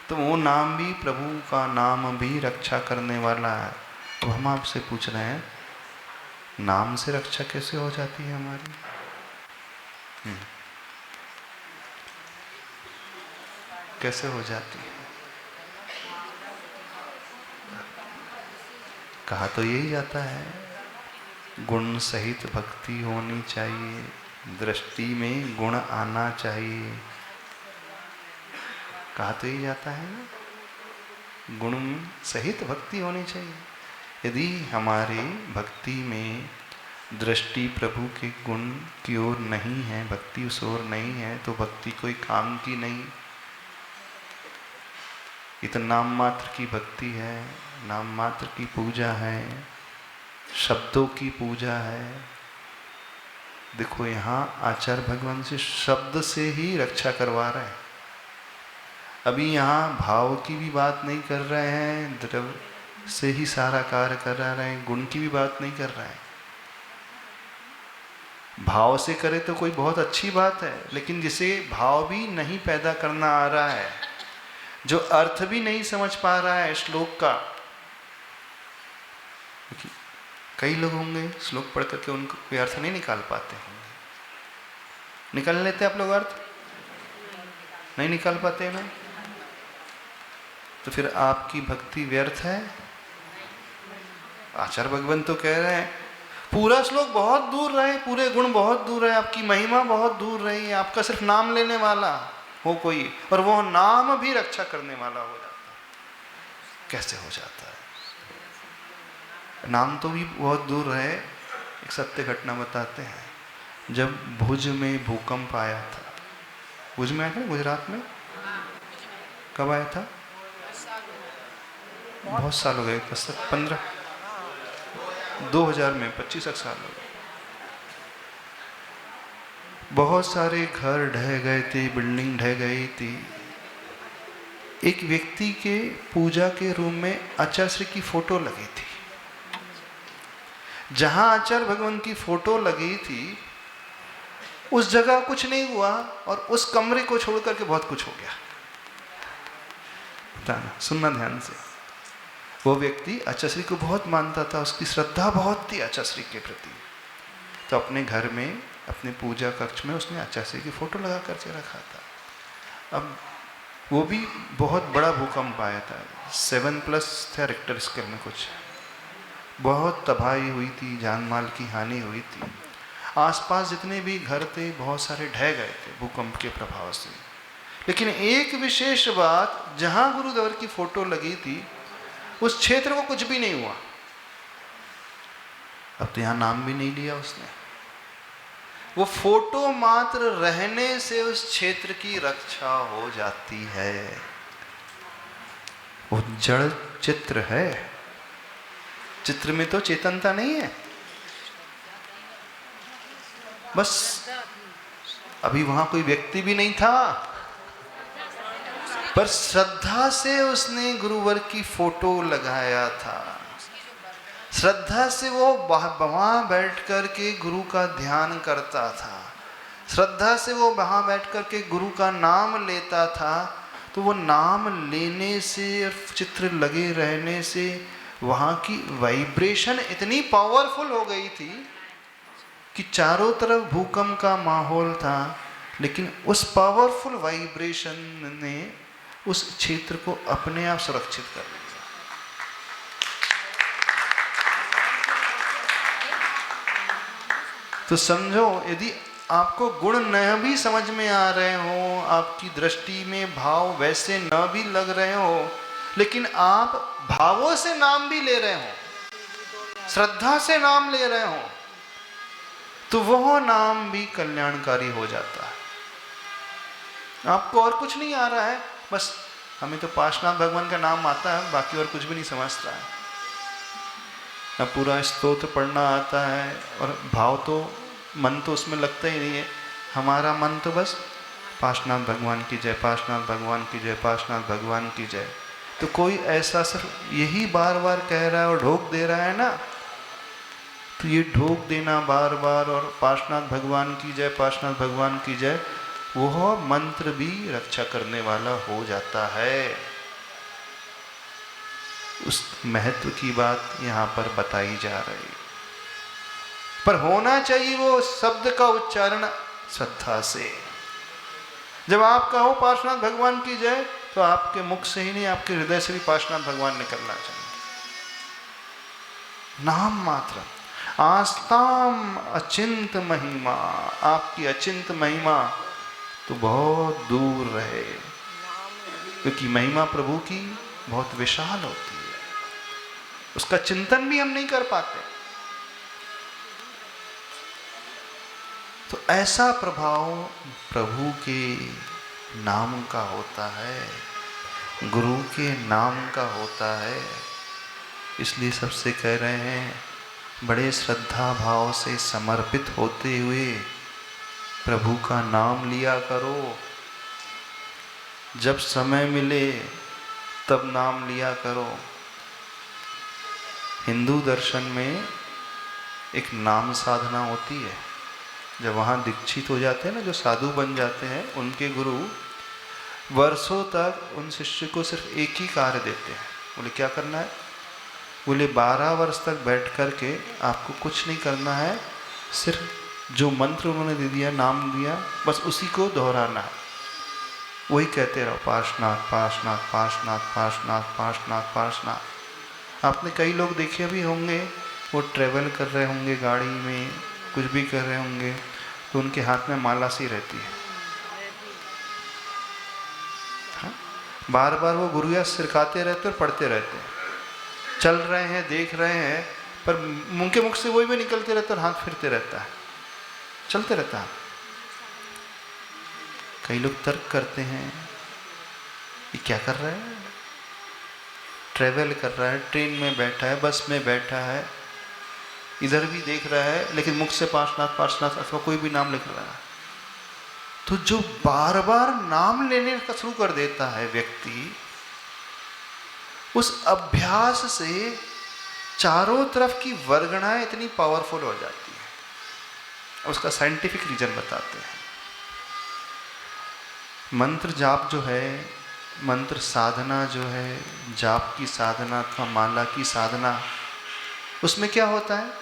तो वो नाम भी, प्रभु का नाम भी रक्षा करने वाला है। तो हम आपसे पूछ रहे हैं, नाम से रक्षा कैसे हो जाती है हमारी? कैसे हो जाती है? कहा तो यही जाता है, गुण सहित भक्ति होनी चाहिए, दृष्टि में गुण आना चाहिए, कहा तो यही जाता है ना। गुण सहित भक्ति होनी चाहिए। यदि हमारी भक्ति में दृष्टि प्रभु के गुण की ओर नहीं है, भक्ति उस ओर नहीं है, तो भक्ति कोई काम की नहीं। इतना नाम मात्र की भक्ति है, नाम मात्र की पूजा है, शब्दों की पूजा है। देखो यहाँ आचार्य भगवान से शब्द से ही रक्षा करवा रहे हैं। अभी यहाँ भाव की भी बात नहीं कर रहे हैं, द्रव्य से ही सारा कार्य कर रहे हैं, गुण की भी बात नहीं कर रहे हैं। भाव से करे तो कोई बहुत अच्छी बात है, लेकिन जिसे भाव भी नहीं पैदा करना आ रहा है, जो अर्थ भी नहीं समझ पा रहा है श्लोक का। कई लोग होंगे श्लोक पढ़ करके उनको कोई अर्थ नहीं निकाल पाते होंगे। निकाल लेते आप लोग अर्थ? नहीं निकाल पाते ना? तो फिर आपकी भक्ति व्यर्थ है। आचार्य भगवान तो कह रहे हैं पूरा श्लोक बहुत दूर रहे, पूरे गुण बहुत दूर रहे, आपकी महिमा बहुत दूर रही है, आपका सिर्फ नाम लेने वाला हो कोई, और वो नाम भी रक्षा करने वाला हो जाता है। कैसे हो जाता है? नाम तो भी बहुत दूर रहे। एक सत्य घटना बताते हैं। जब भुज में भूकंप आया था, भुज में आया था गुजरात में, कब आया था? बहुत साल हो गए, 15 2000 में 25 साल हो गए। बहुत सारे घर ढह गए थे, बिल्डिंग ढह गई थी। एक व्यक्ति के पूजा के रूम में आचार्य श्री की फोटो लगी थी। जहां आचार्य भगवान की फोटो लगी थी उस जगह कुछ नहीं हुआ, और उस कमरे को छोड़ करके बहुत कुछ हो गया। बताना, सुनना ध्यान से। वो व्यक्ति आचार्य श्री को बहुत मानता था, उसकी श्रद्धा बहुत थी आचार्य श्री के प्रति। तो अपने घर में, अपने पूजा कक्ष में उसने आचार्य श्री की फोटो लगा करके रखा था। अब वो भी बहुत बड़ा भूकंप आया था, 7+ था रिक्टर स्केल में, कुछ बहुत तबाही हुई थी, जान माल की हानि हुई थी। आसपास जितने भी घर थे बहुत सारे ढह गए थे भूकंप के प्रभाव से। लेकिन एक विशेष बात, जहां गुरुदेव की फोटो लगी थी उस क्षेत्र को कुछ भी नहीं हुआ। अब तो यहां नाम भी नहीं लिया उसने। वो फोटो मात्र रहने से उस क्षेत्र की रक्षा हो जाती है। वो जड़ चित्र है, चित्र में तो चेतनता नहीं है। बस अभी वहां कोई व्यक्ति भी नहीं था, पर श्रद्धा से उसने गुरुवर की फोटो लगाया था। श्रद्धा से वो वहां बैठ कर के गुरु का ध्यान करता था। श्रद्धा से वो वहां बैठ कर के गुरु का नाम लेता था। तो वो नाम लेने से, चित्र लगे रहने से वहाँ की वाइब्रेशन इतनी पावरफुल हो गई थी कि चारों तरफ भूकंप का माहौल था, लेकिन उस पावरफुल वाइब्रेशन ने उस क्षेत्र को अपने आप सुरक्षित कर लिया। तो समझो, यदि आपको गुण न भी समझ में आ रहे हो, आपकी दृष्टि में भाव वैसे न भी लग रहे हो, लेकिन आप भावों से नाम भी ले रहे हो, श्रद्धा से नाम ले रहे हो, तो वह नाम भी कल्याणकारी हो जाता है। आपको और कुछ नहीं आ रहा है, बस हमें तो पार्श्वनाथ भगवान का नाम आता है, बाकी और कुछ भी नहीं समझता है। अब पूरा स्तोत्र पढ़ना आता है और भाव तो, मन तो उसमें लगता ही नहीं है। हमारा मन तो बस पार्श्वनाथ भगवान की जय, पार्श्वनाथ भगवान की जय, पार्श्वनाथ भगवान की जय। तो कोई ऐसा सिर्फ यही बार बार कह रहा है और ढोक दे रहा है ना, तो ये ढोक देना बार बार और पार्श्वनाथ भगवान की जय, पार्श्वनाथ भगवान की जय, वह मंत्र भी रक्षा करने वाला हो जाता है। उस महत्व की बात यहाँ पर बताई जा रही है। पर होना चाहिए वो शब्द का उच्चारण श्रद्धा से। जब आप कहो पार्श्वनाथ भगवान की जय, तो आपके मुख से ही नहीं, आपके हृदय से भी पार्श्वनाथ भगवान निकलना चाहिए। नाम मात्र आस्ताम अचिंत महिमा, आपकी अचिंत महिमा तो बहुत दूर रहे, क्योंकि महिमा प्रभु की बहुत विशाल होती है, उसका चिंतन भी हम नहीं कर पाते। तो ऐसा प्रभाव प्रभु के नाम का होता है, गुरु के नाम का होता है। इसलिए सबसे कह रहे हैं, बड़े श्रद्धा भाव से समर्पित होते हुए प्रभु का नाम लिया करो। जब समय मिले तब नाम लिया करो। हिंदू दर्शन में एक नाम साधना होती है। जब वहाँ दीक्षित हो जाते हैं ना, जो साधु बन जाते हैं, उनके गुरु वर्षों तक उन शिष्य को सिर्फ एक ही कार्य देते हैं। बोले क्या करना है? बोले 12 वर्ष तक बैठ कर के आपको कुछ नहीं करना है, सिर्फ जो मंत्र उन्होंने दे दिया, नाम दिया, बस उसी को दोहराना है। वही कहते रहो, पार्शनाथ पार्शनाथ पार्शनाथ पार्शनाथ पार्शनाथ पार्शनाथ। आपने कई लोग देखे भी होंगे, वो ट्रेवल कर रहे होंगे गाड़ी में, कुछ भी कर रहे होंगे, तो उनके हाथ में माला सी रहती है। हाँ? बार बार वो गुरुया सिरकाते रहते और पढ़ते रहते हैं। चल रहे हैं, देख रहे हैं, पर उनके मुख से वही भी निकलते रहते और हाथ फिरते रहता है, चलते रहता है। कई लोग तर्क करते हैं, ये क्या कर रहा है? ट्रेवल कर रहा है, ट्रेन में बैठा है, बस में बैठा है, इधर भी देख रहा है, लेकिन मुख से पार्शनाथ पार्शनाथ अथवा कोई भी नाम लिख रहा है। तो जो बार बार नाम लेने का शुरू कर देता है व्यक्ति, उस अभ्यास से चारों तरफ की वर्गणाएं इतनी पावरफुल हो जाती है। उसका साइंटिफिक रीजन बताते हैं। मंत्र जाप जो है, मंत्र साधना जो है, जाप की साधना अथवा माला की साधना, उसमें क्या होता है?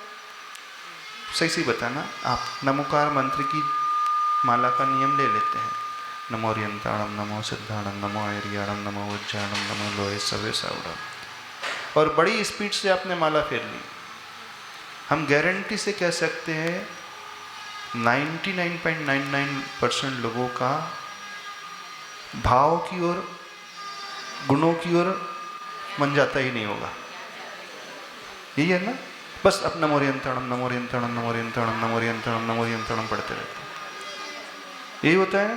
सही से बताना। आप नमोकार मंत्र की माला का नियम ले लेते हैं। नमो रियंताणम, नमो सिद्धाणम, नमो ऐरियाणम, नमो उज्जैनम, नमो लोहे सवे साउडम। और बड़ी स्पीड से आपने माला फेर ली। हम गारंटी से कह सकते हैं 99.99% लोगों का भाव की ओर, गुणों की ओर मन जाता ही नहीं होगा। यही है ना? बस अब नमो रियंताणम, नमो रियंताणम, नमो रियंताणम, नमो रियंताणम, नमो रियंताणम पढ़ते रहते हैं। यही होता है,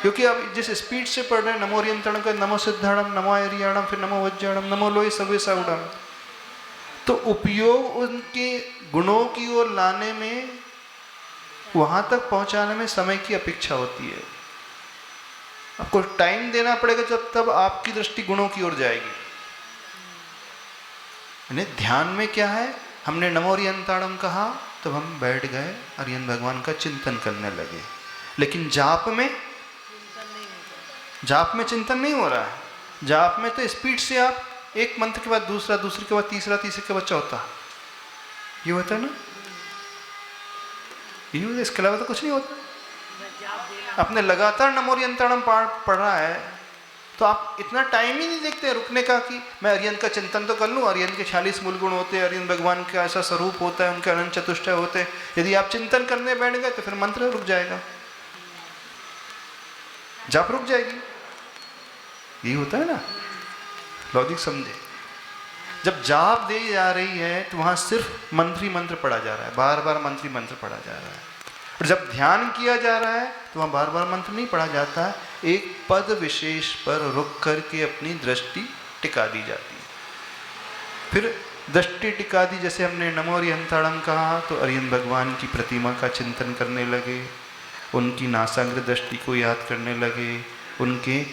क्योंकि आप जिस स्पीड से पढ़ रहे हैं, नमो रियंताणम का नमो सिद्धाणम, नमो ऐरियाणम, फिर नमो वज्जाणम, नमो लोहे सवे साउडम, तो उपयोग उनके गुणों की ओर लाने में, वहां तक पहुंचाने में समय की अपेक्षा होती है। आपको टाइम देना पड़ेगा, जब तब आपकी दृष्टि गुणों की ओर जाएगी। ध्यान में क्या है? हमने नमो रियंताणम कहा, तब हम बैठ गए, अरियन भगवान का चिंतन करने लगे। लेकिन जाप में चिंतन नहीं हो रहा है। जाप में तो स्पीड से आप एक मंत्र के बाद दूसरा, दूसरे के बाद तीसरा, तीसरे के बाद चौथा, ये होता है ना? ये होता है, इसके अलावा तो कुछ नहीं होता। आपने लगातार नमो रियंताणम पढ़ रहा है, तो आप इतना टाइम ही नहीं देखते रुकने का कि मैं अरियन का चिंतन तो कर लूँ। अरियन के 46 मूल गुण होते हैं, अरियन भगवान का ऐसा स्वरूप होता है, उनके अनंत चतुष्टय होते हैं। यदि आप चिंतन करने बैठ गए तो फिर मंत्र रुक जाएगा, जाप रुक जाएगी। यही होता है ना? लॉजिक समझे। जब जाप दी जा रही है तो वहां सिर्फ मंत्री मंत्र पढ़ा जा रहा है, बार बार मंत्री मंत्र पढ़ा जा रहा है। और जब ध्यान किया जा रहा है तो वहाँ बार बार मंत्र नहीं पढ़ा जाता है, एक पद विशेष पर रुक करके अपनी दृष्टि टिका दी जाती है। फिर दृष्टि टिका दी, जैसे हमने नमो रियंताणम कहा तो अरियन भगवान की प्रतिमा का चिंतन करने लगे, उनकी नासाग्र दृष्टि को याद करने लगे, उनके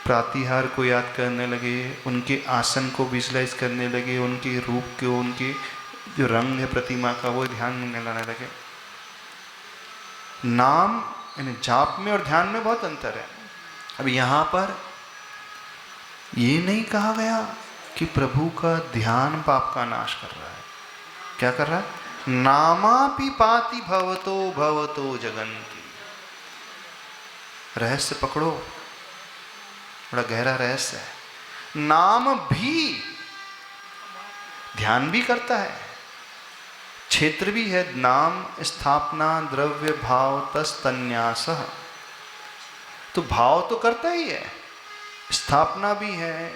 प्रातिहार को याद करने लगे, उनके आसन को विजुलाइज करने लगे, उनके रूप को, उनके जो रंग है प्रतिमा का वो ध्यान में लाने लगे। नाम यानी जाप में और ध्यान में बहुत अंतर है। अब यहाँ पर ये नहीं कहा गया कि प्रभु का ध्यान पाप का नाश कर रहा है। क्या कर रहा है? नामापि पाति भवतो भवतो जगन्ति। रहस्य पकड़ो, बड़ा गहरा रहस्य है। नाम भी, ध्यान भी करता है, क्षेत्र भी है। नाम स्थापना द्रव्य भाव तस्तन्यास, तो भाव तो करता ही है, स्थापना भी है,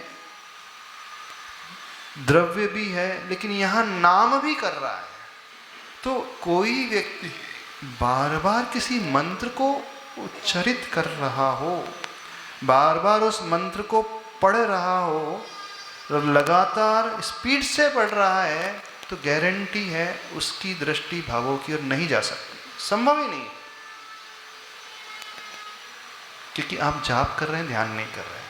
द्रव्य भी है, लेकिन यहां नाम भी कर रहा है। तो कोई व्यक्ति बार बार किसी मंत्र को उच्चारित कर रहा हो, बार बार उस मंत्र को पढ़ रहा हो और लगातार स्पीड से पढ़ रहा है, तो गारंटी है उसकी दृष्टि भावों की ओर नहीं जा सकती, संभव ही नहीं, क्योंकि आप जाप कर रहे हैं, ध्यान नहीं कर रहे हैं।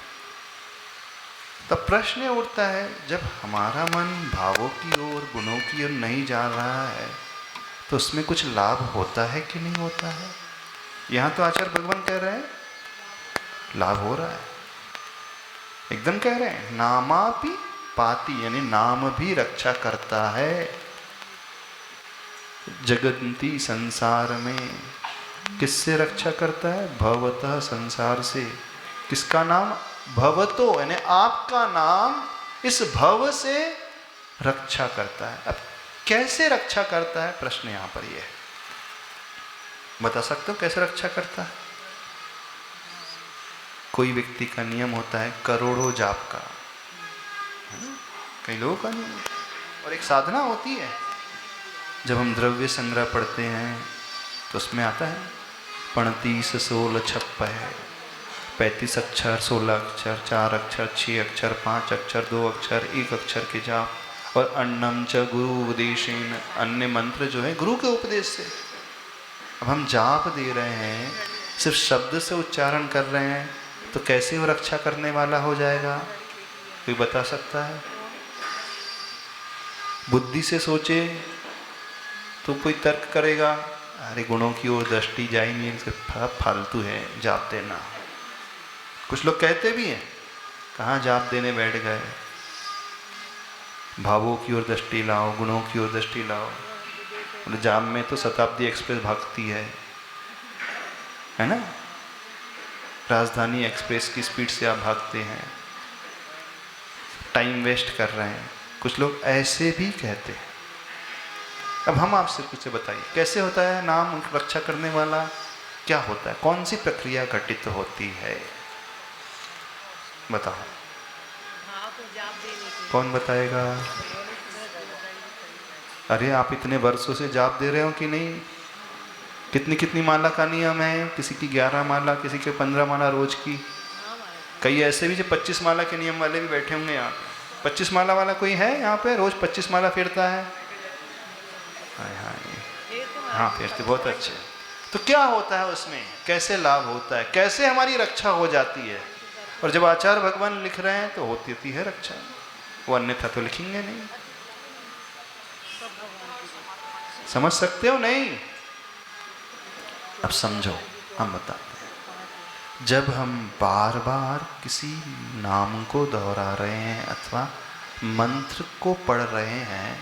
तब प्रश्न उठता है, जब हमारा मन भावों की ओर, गुणों की ओर नहीं जा रहा है, तो उसमें कुछ लाभ होता है कि नहीं होता है? यहां तो आचार्य भगवान कह रहे हैं लाभ हो रहा है, एकदम कह रहे हैं। नामापि पाति, यानी नाम भी रक्षा करता है। जगन्ति संसार में किससे रक्षा करता है? भवतः, संसार से। किसका नाम? भवतो, यानी आपका नाम इस भव से रक्षा करता है। अब कैसे रक्षा करता है, प्रश्न यहां पर यह है। बता सकते हो कैसे रक्षा करता है? कोई व्यक्ति का नियम होता है करोड़ों जाप का, कई लोगों का नियम, और एक साधना होती है। जब हम द्रव्य संग्रह पढ़ते हैं तो उसमें आता है 35 16 56 35 अक्षर, 16 अक्षर, 4 अक्षर, 6 अक्षर, 5 अक्षर, 2 अक्षर, 1 अक्षर के जाप, और अन्नम च गुरु उपदेशेन, अन्य मंत्र जो है गुरु के उपदेश से। अब हम जाप दे रहे हैं, सिर्फ शब्द से उच्चारण कर रहे हैं, तो कैसे वो रक्षा करने वाला हो जाएगा? कोई बता सकता है? बुद्धि से सोचे तो कोई तर्क करेगा, अरे गुणों की ओर दृष्टि जा ही नहीं, सिर्फ फालतू है जाप देना। कुछ लोग कहते भी हैं, कहाँ जाप देने बैठ गए, भावों की ओर दृष्टि लाओ, गुणों की ओर दृष्टि लाओ। जाप में तो शताब्दी एक्सप्रेस भागती है ना, राजधानी एक्सप्रेस की स्पीड से आप भागते हैं, टाइम वेस्ट कर रहे हैं। कुछ लोग ऐसे भी कहते हैं। अब हम आपसे कुछ बताइए, कैसे होता है नाम रक्षा करने वाला? क्या होता है, कौन सी प्रक्रिया घटित होती है? बताओ, कौन बताएगा? अरे आप इतने वर्षों से जाप दे रहे हो कि नहीं? कितनी कितनी माला का नियम है? किसी की 11 माला, किसी के 15 माला रोज की। कई ऐसे भी जो 25 माला के नियम वाले भी बैठे होंगे यहाँ पे। 25 माला वाला कोई है यहाँ पे? रोज 25 माला फेरता है? हाँ फेरते, बहुत अच्छे। तो क्या होता है उसमें, कैसे लाभ होता है, कैसे हमारी रक्षा हो जाती है? और जब आचार्य भगवान लिख रहे हैं तो होती है रक्षा, वो अन्यथा तो लिखेंगे नहीं। समझ सकते हो नहीं? अब समझो, हम बताते हैं। जब हम बार बार किसी नाम को दोहरा रहे हैं अथवा मंत्र को पढ़ रहे हैं,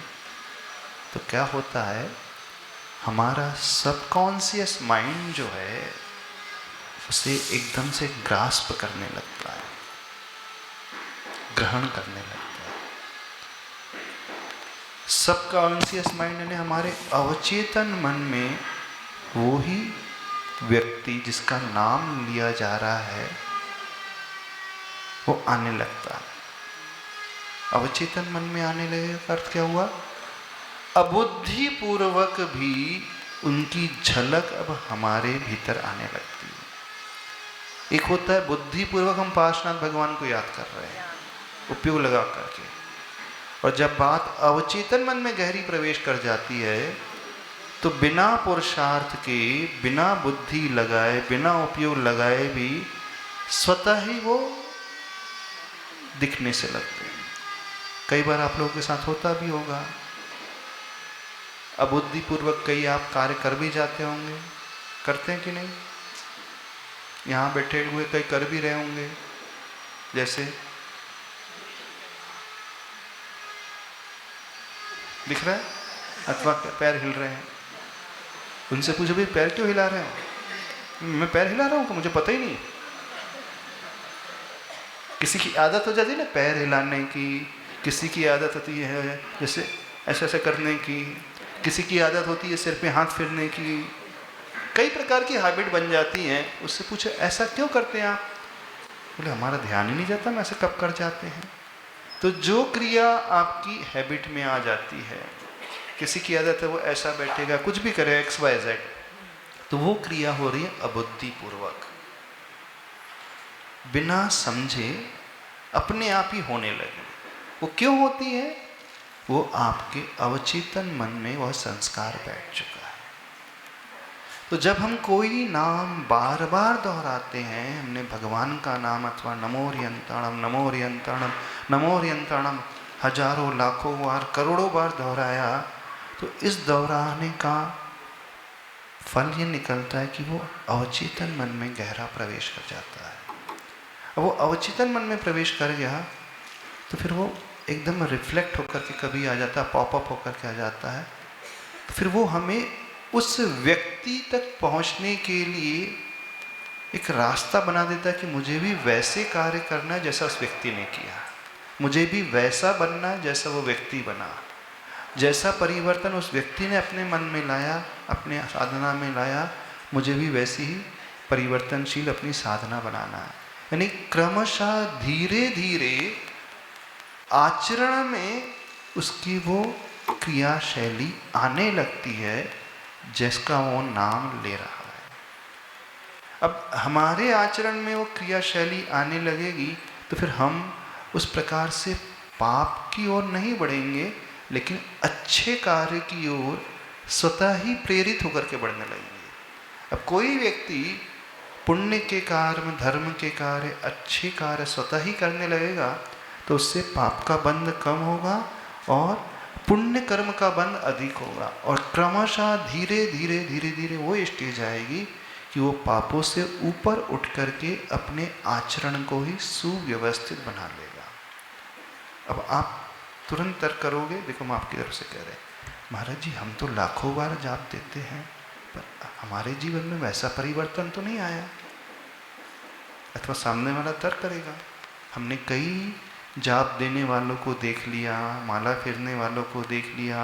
तो क्या होता है, हमारा सबकॉन्शियस माइंड जो है उसे एकदम से ग्रास्प करने लगता है, ग्रहण करने लगता है। सबकॉन्शियस माइंड यानी हमारे अवचेतन मन में वो ही व्यक्ति जिसका नाम लिया जा रहा है वो आने लगता है। अवचेतन मन में आने लगेगा का अर्थ क्या हुआ? अबुद्धि पूर्वक भी उनकी झलक अब हमारे भीतर आने लगती है। एक होता है बुद्धि पूर्वक हम पार्श्वनाथ भगवान को याद कर रहे हैं उपयोग लगा करके, और जब बात अवचेतन मन में गहरी प्रवेश कर जाती है तो बिना पुरुषार्थ के, बिना बुद्धि लगाए, बिना उपयोग लगाए भी स्वतः ही वो दिखने से लगते हैं। कई बार आप लोगों के साथ होता भी होगा, अबुद्धि पूर्वक कई आप कार्य कर भी जाते होंगे, करते हैं कि नहीं? यहाँ बैठे हुए कई कर भी रहे होंगे, जैसे दिख रहा है, अथवा पैर हिल रहे हैं। उनसे पूछो भाई पैर क्यों हिला रहे हो? मैं पैर हिला रहा हूँ, मुझे पता ही नहीं। किसी की आदत हो जाती है ना पैर हिलाने की, किसी की आदत होती है जैसे ऐसे ऐसे करने की, किसी की आदत होती है सिर पे हाथ फेरने की, कई प्रकार की हैबिट बन जाती हैं। उससे पूछो ऐसा क्यों करते हैं आप? बोले हमारा ध्यान ही नहीं जाता, हम ऐसे कब कर जाते हैं। तो जो क्रिया आपकी हैबिट में आ जाती है, किसी की आदत है वो ऐसा बैठेगा, कुछ भी करे XYZ, तो वो क्रिया हो रही है अबुद्धि पूर्वक, बिना समझे अपने आप ही होने लगे। वो क्यों होती है? वो आपके अवचेतन मन में वह संस्कार बैठ चुका है। तो जब हम कोई नाम बार बार दोहराते हैं, हमने भगवान का नाम अथवा नमोरियंताणम नमोरियंताणम नमोरियंताणम हजारों लाखों बार करोड़ों बार दोहराया, तो इस दोहराने का फल ये निकलता है कि वो अवचेतन मन में गहरा प्रवेश कर जाता है। अब वो अवचेतन मन में प्रवेश कर गया तो फिर वो एकदम रिफ्लेक्ट होकर के कभी आ जाता है, पॉपअप होकर के आ जाता है। तो फिर वो हमें उस व्यक्ति तक पहुंचने के लिए एक रास्ता बना देता है कि मुझे भी वैसे कार्य करना है जैसा उस व्यक्ति ने किया, मुझे भी वैसा बनना है जैसा वो व्यक्ति बना, जैसा परिवर्तन उस व्यक्ति ने अपने मन में लाया, अपने साधना में लाया, मुझे भी वैसी ही परिवर्तनशील अपनी साधना बनाना है। यानी क्रमशः धीरे धीरे आचरण में उसकी वो क्रिया शैली आने लगती है जिसका वो नाम ले रहा है। अब हमारे आचरण में वो क्रिया शैली आने लगेगी तो फिर हम उस प्रकार से पाप की ओर नहीं बढ़ेंगे, लेकिन अच्छे कार्य की ओर स्वतः ही प्रेरित होकर के बढ़ने लगेंगे। अब कोई व्यक्ति पुण्य के कार्य, धर्म के कार्य, अच्छे कार्य स्वतः ही करने लगेगा तो उससे पाप का बंध कम होगा और पुण्य कर्म का बंध अधिक होगा, और क्रमशः धीरे धीरे धीरे धीरे वो स्टेज आएगी कि वो पापों से ऊपर उठ करके अपने आचरण को ही सुव्यवस्थित बना लेगा। अब आप तुरंत तर्क करोगे, देखो हम आपकी तरफ से कह रहे हैं, महाराज जी हम तो लाखों बार जाप देते हैं पर हमारे जीवन में वैसा परिवर्तन तो नहीं आया। अथवा सामने वाला तर्क करेगा, हमने कई जाप देने वालों को देख लिया, माला फेरने वालों को देख लिया,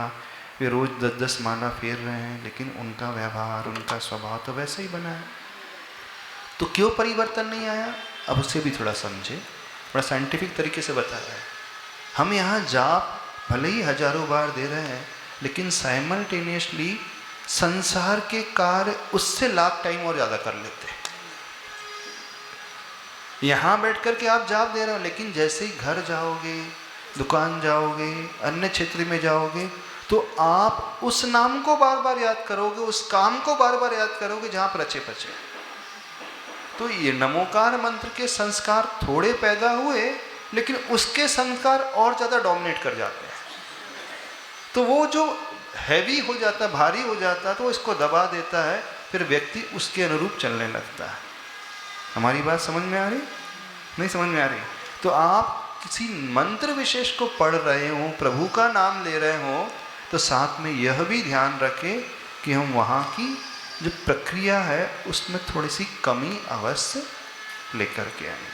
वे रोज 10-10 माला फेर रहे हैं, लेकिन उनका व्यवहार, उनका स्वभाव तो वैसे ही बना है, तो क्यों परिवर्तन नहीं आया? अब उसे भी थोड़ा समझे, बड़ा साइंटिफिक तरीके से बताया है। हम यहाँ जाप भले ही हजारों बार दे रहे हैं, लेकिन साइमल्टेनियसली संसार के कार्य उससे लाख टाइम और ज़्यादा कर लेते हैं। यहाँ बैठ कर के आप जाप दे रहे हो, लेकिन जैसे ही घर जाओगे, दुकान जाओगे, अन्य क्षेत्र में जाओगे, तो आप उस नाम को बार बार याद करोगे, उस काम को बार बार याद करोगे जहाँ पर रचे पचे। तो ये नमोकार मंत्र के संस्कार थोड़े पैदा हुए, लेकिन उसके संस्कार और ज़्यादा डोमिनेट कर जाते हैं। तो वो जो हैवी हो जाता है, भारी हो जाता है, तो इसको दबा देता है, फिर व्यक्ति उसके अनुरूप चलने लगता है। हमारी बात समझ में आ रही? नहीं समझ में आ रही? तो आप किसी मंत्र विशेष को पढ़ रहे हो, प्रभु का नाम ले रहे हो, तो साथ में यह भी ध्यान रखें कि हम वहाँ की जो प्रक्रिया है उसमें थोड़ी सी कमी अवश्य लेकर के आए।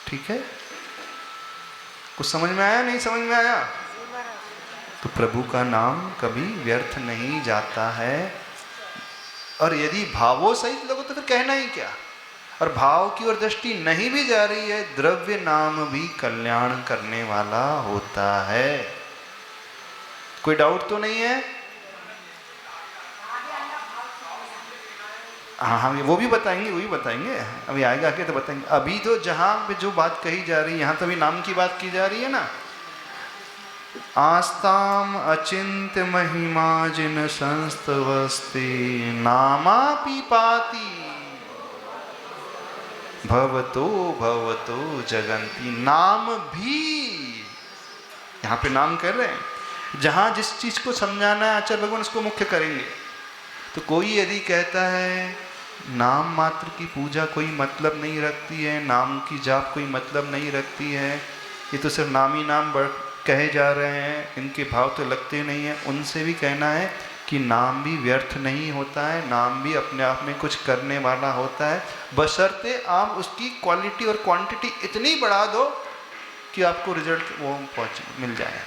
ठीक है? कुछ समझ में आया? नहीं समझ में आया? तो प्रभु का नाम कभी व्यर्थ नहीं जाता है, और यदि भावों सहित लोगों तो फिर कहना ही क्या। और भाव की ओर दृष्टि नहीं भी जा रही है, द्रव्य नाम भी कल्याण करने वाला होता है। कोई डाउट तो नहीं है? हाँ हम वो भी बताएंगे, अभी आएगा आके तो बताएंगे। अभी तो जहाँ पे जो बात कही जा रही है, यहाँ तो अभी नाम की बात की जा रही है ना। आस्ताम अचिंत्य महिमा जिन संस्तवस्ति नामापि पाति भवतो भवतो जगंती। नाम भी, यहाँ पे नाम कर रहे हैं, जहाँ जिस चीज को समझाना है आचार्य भगवान उसको मुख्य करेंगे। तो कोई यदि कहता है नाम मात्र की पूजा कोई मतलब नहीं रखती है, नाम की जाप कोई मतलब नहीं रखती है, ये तो सिर्फ नाम ही नाम कहे जा रहे हैं, इनके भाव तो लगते नहीं हैं, उनसे भी कहना है कि नाम भी व्यर्थ नहीं होता है, नाम भी अपने आप में कुछ करने वाला होता है, बशर्ते आप उसकी क्वालिटी और क्वांटिटी इतनी बढ़ा दो कि आपको रिजल्ट वो मिल जाए।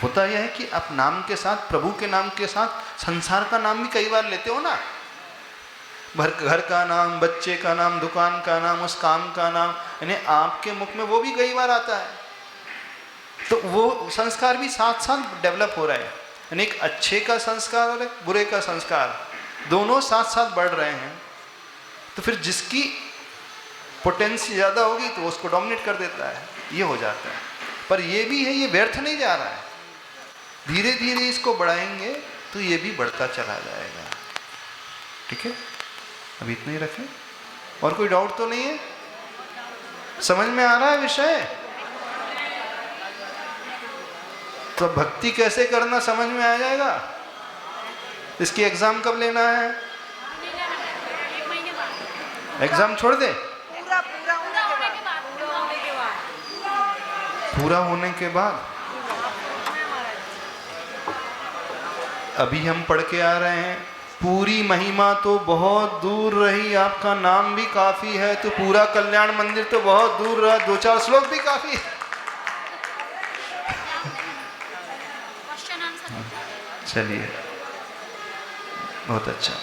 होता यह है कि आप नाम के साथ, प्रभु के नाम के साथ संसार का नाम भी कई बार लेते हो ना, घर का नाम, बच्चे का नाम, दुकान का नाम, उस काम का नाम, यानी आपके मुख में वो भी कई बार आता है। तो वो संस्कार भी साथ साथ डेवलप हो रहा है, यानी एक अच्छे का संस्कार और एक बुरे का संस्कार दोनों साथ साथ बढ़ रहे हैं। तो फिर जिसकी पोटेंसी ज़्यादा होगी तो उसको डोमिनेट कर देता है, ये हो जाता है। पर ये भी है, ये व्यर्थ नहीं जा रहा है, धीरे धीरे इसको बढ़ाएंगे तो ये भी बढ़ता चला जाएगा। ठीक है, अभी इतना ही रखें। और कोई डाउट तो नहीं है? समझ में आ रहा है विषय? तो भक्ति कैसे करना समझ में आ जाएगा। इसकी एग्जाम कब लेना है? एग्जाम छोड़ दे, पूरा होने के बाद। अभी हम पढ़ के आ रहे हैं, पूरी महिमा तो बहुत दूर रही, आपका नाम भी काफी है, तो पूरा कल्याण मंदिर तो बहुत दूर रहा, 2-4 श्लोक भी काफी है। चलिए, बहुत अच्छा।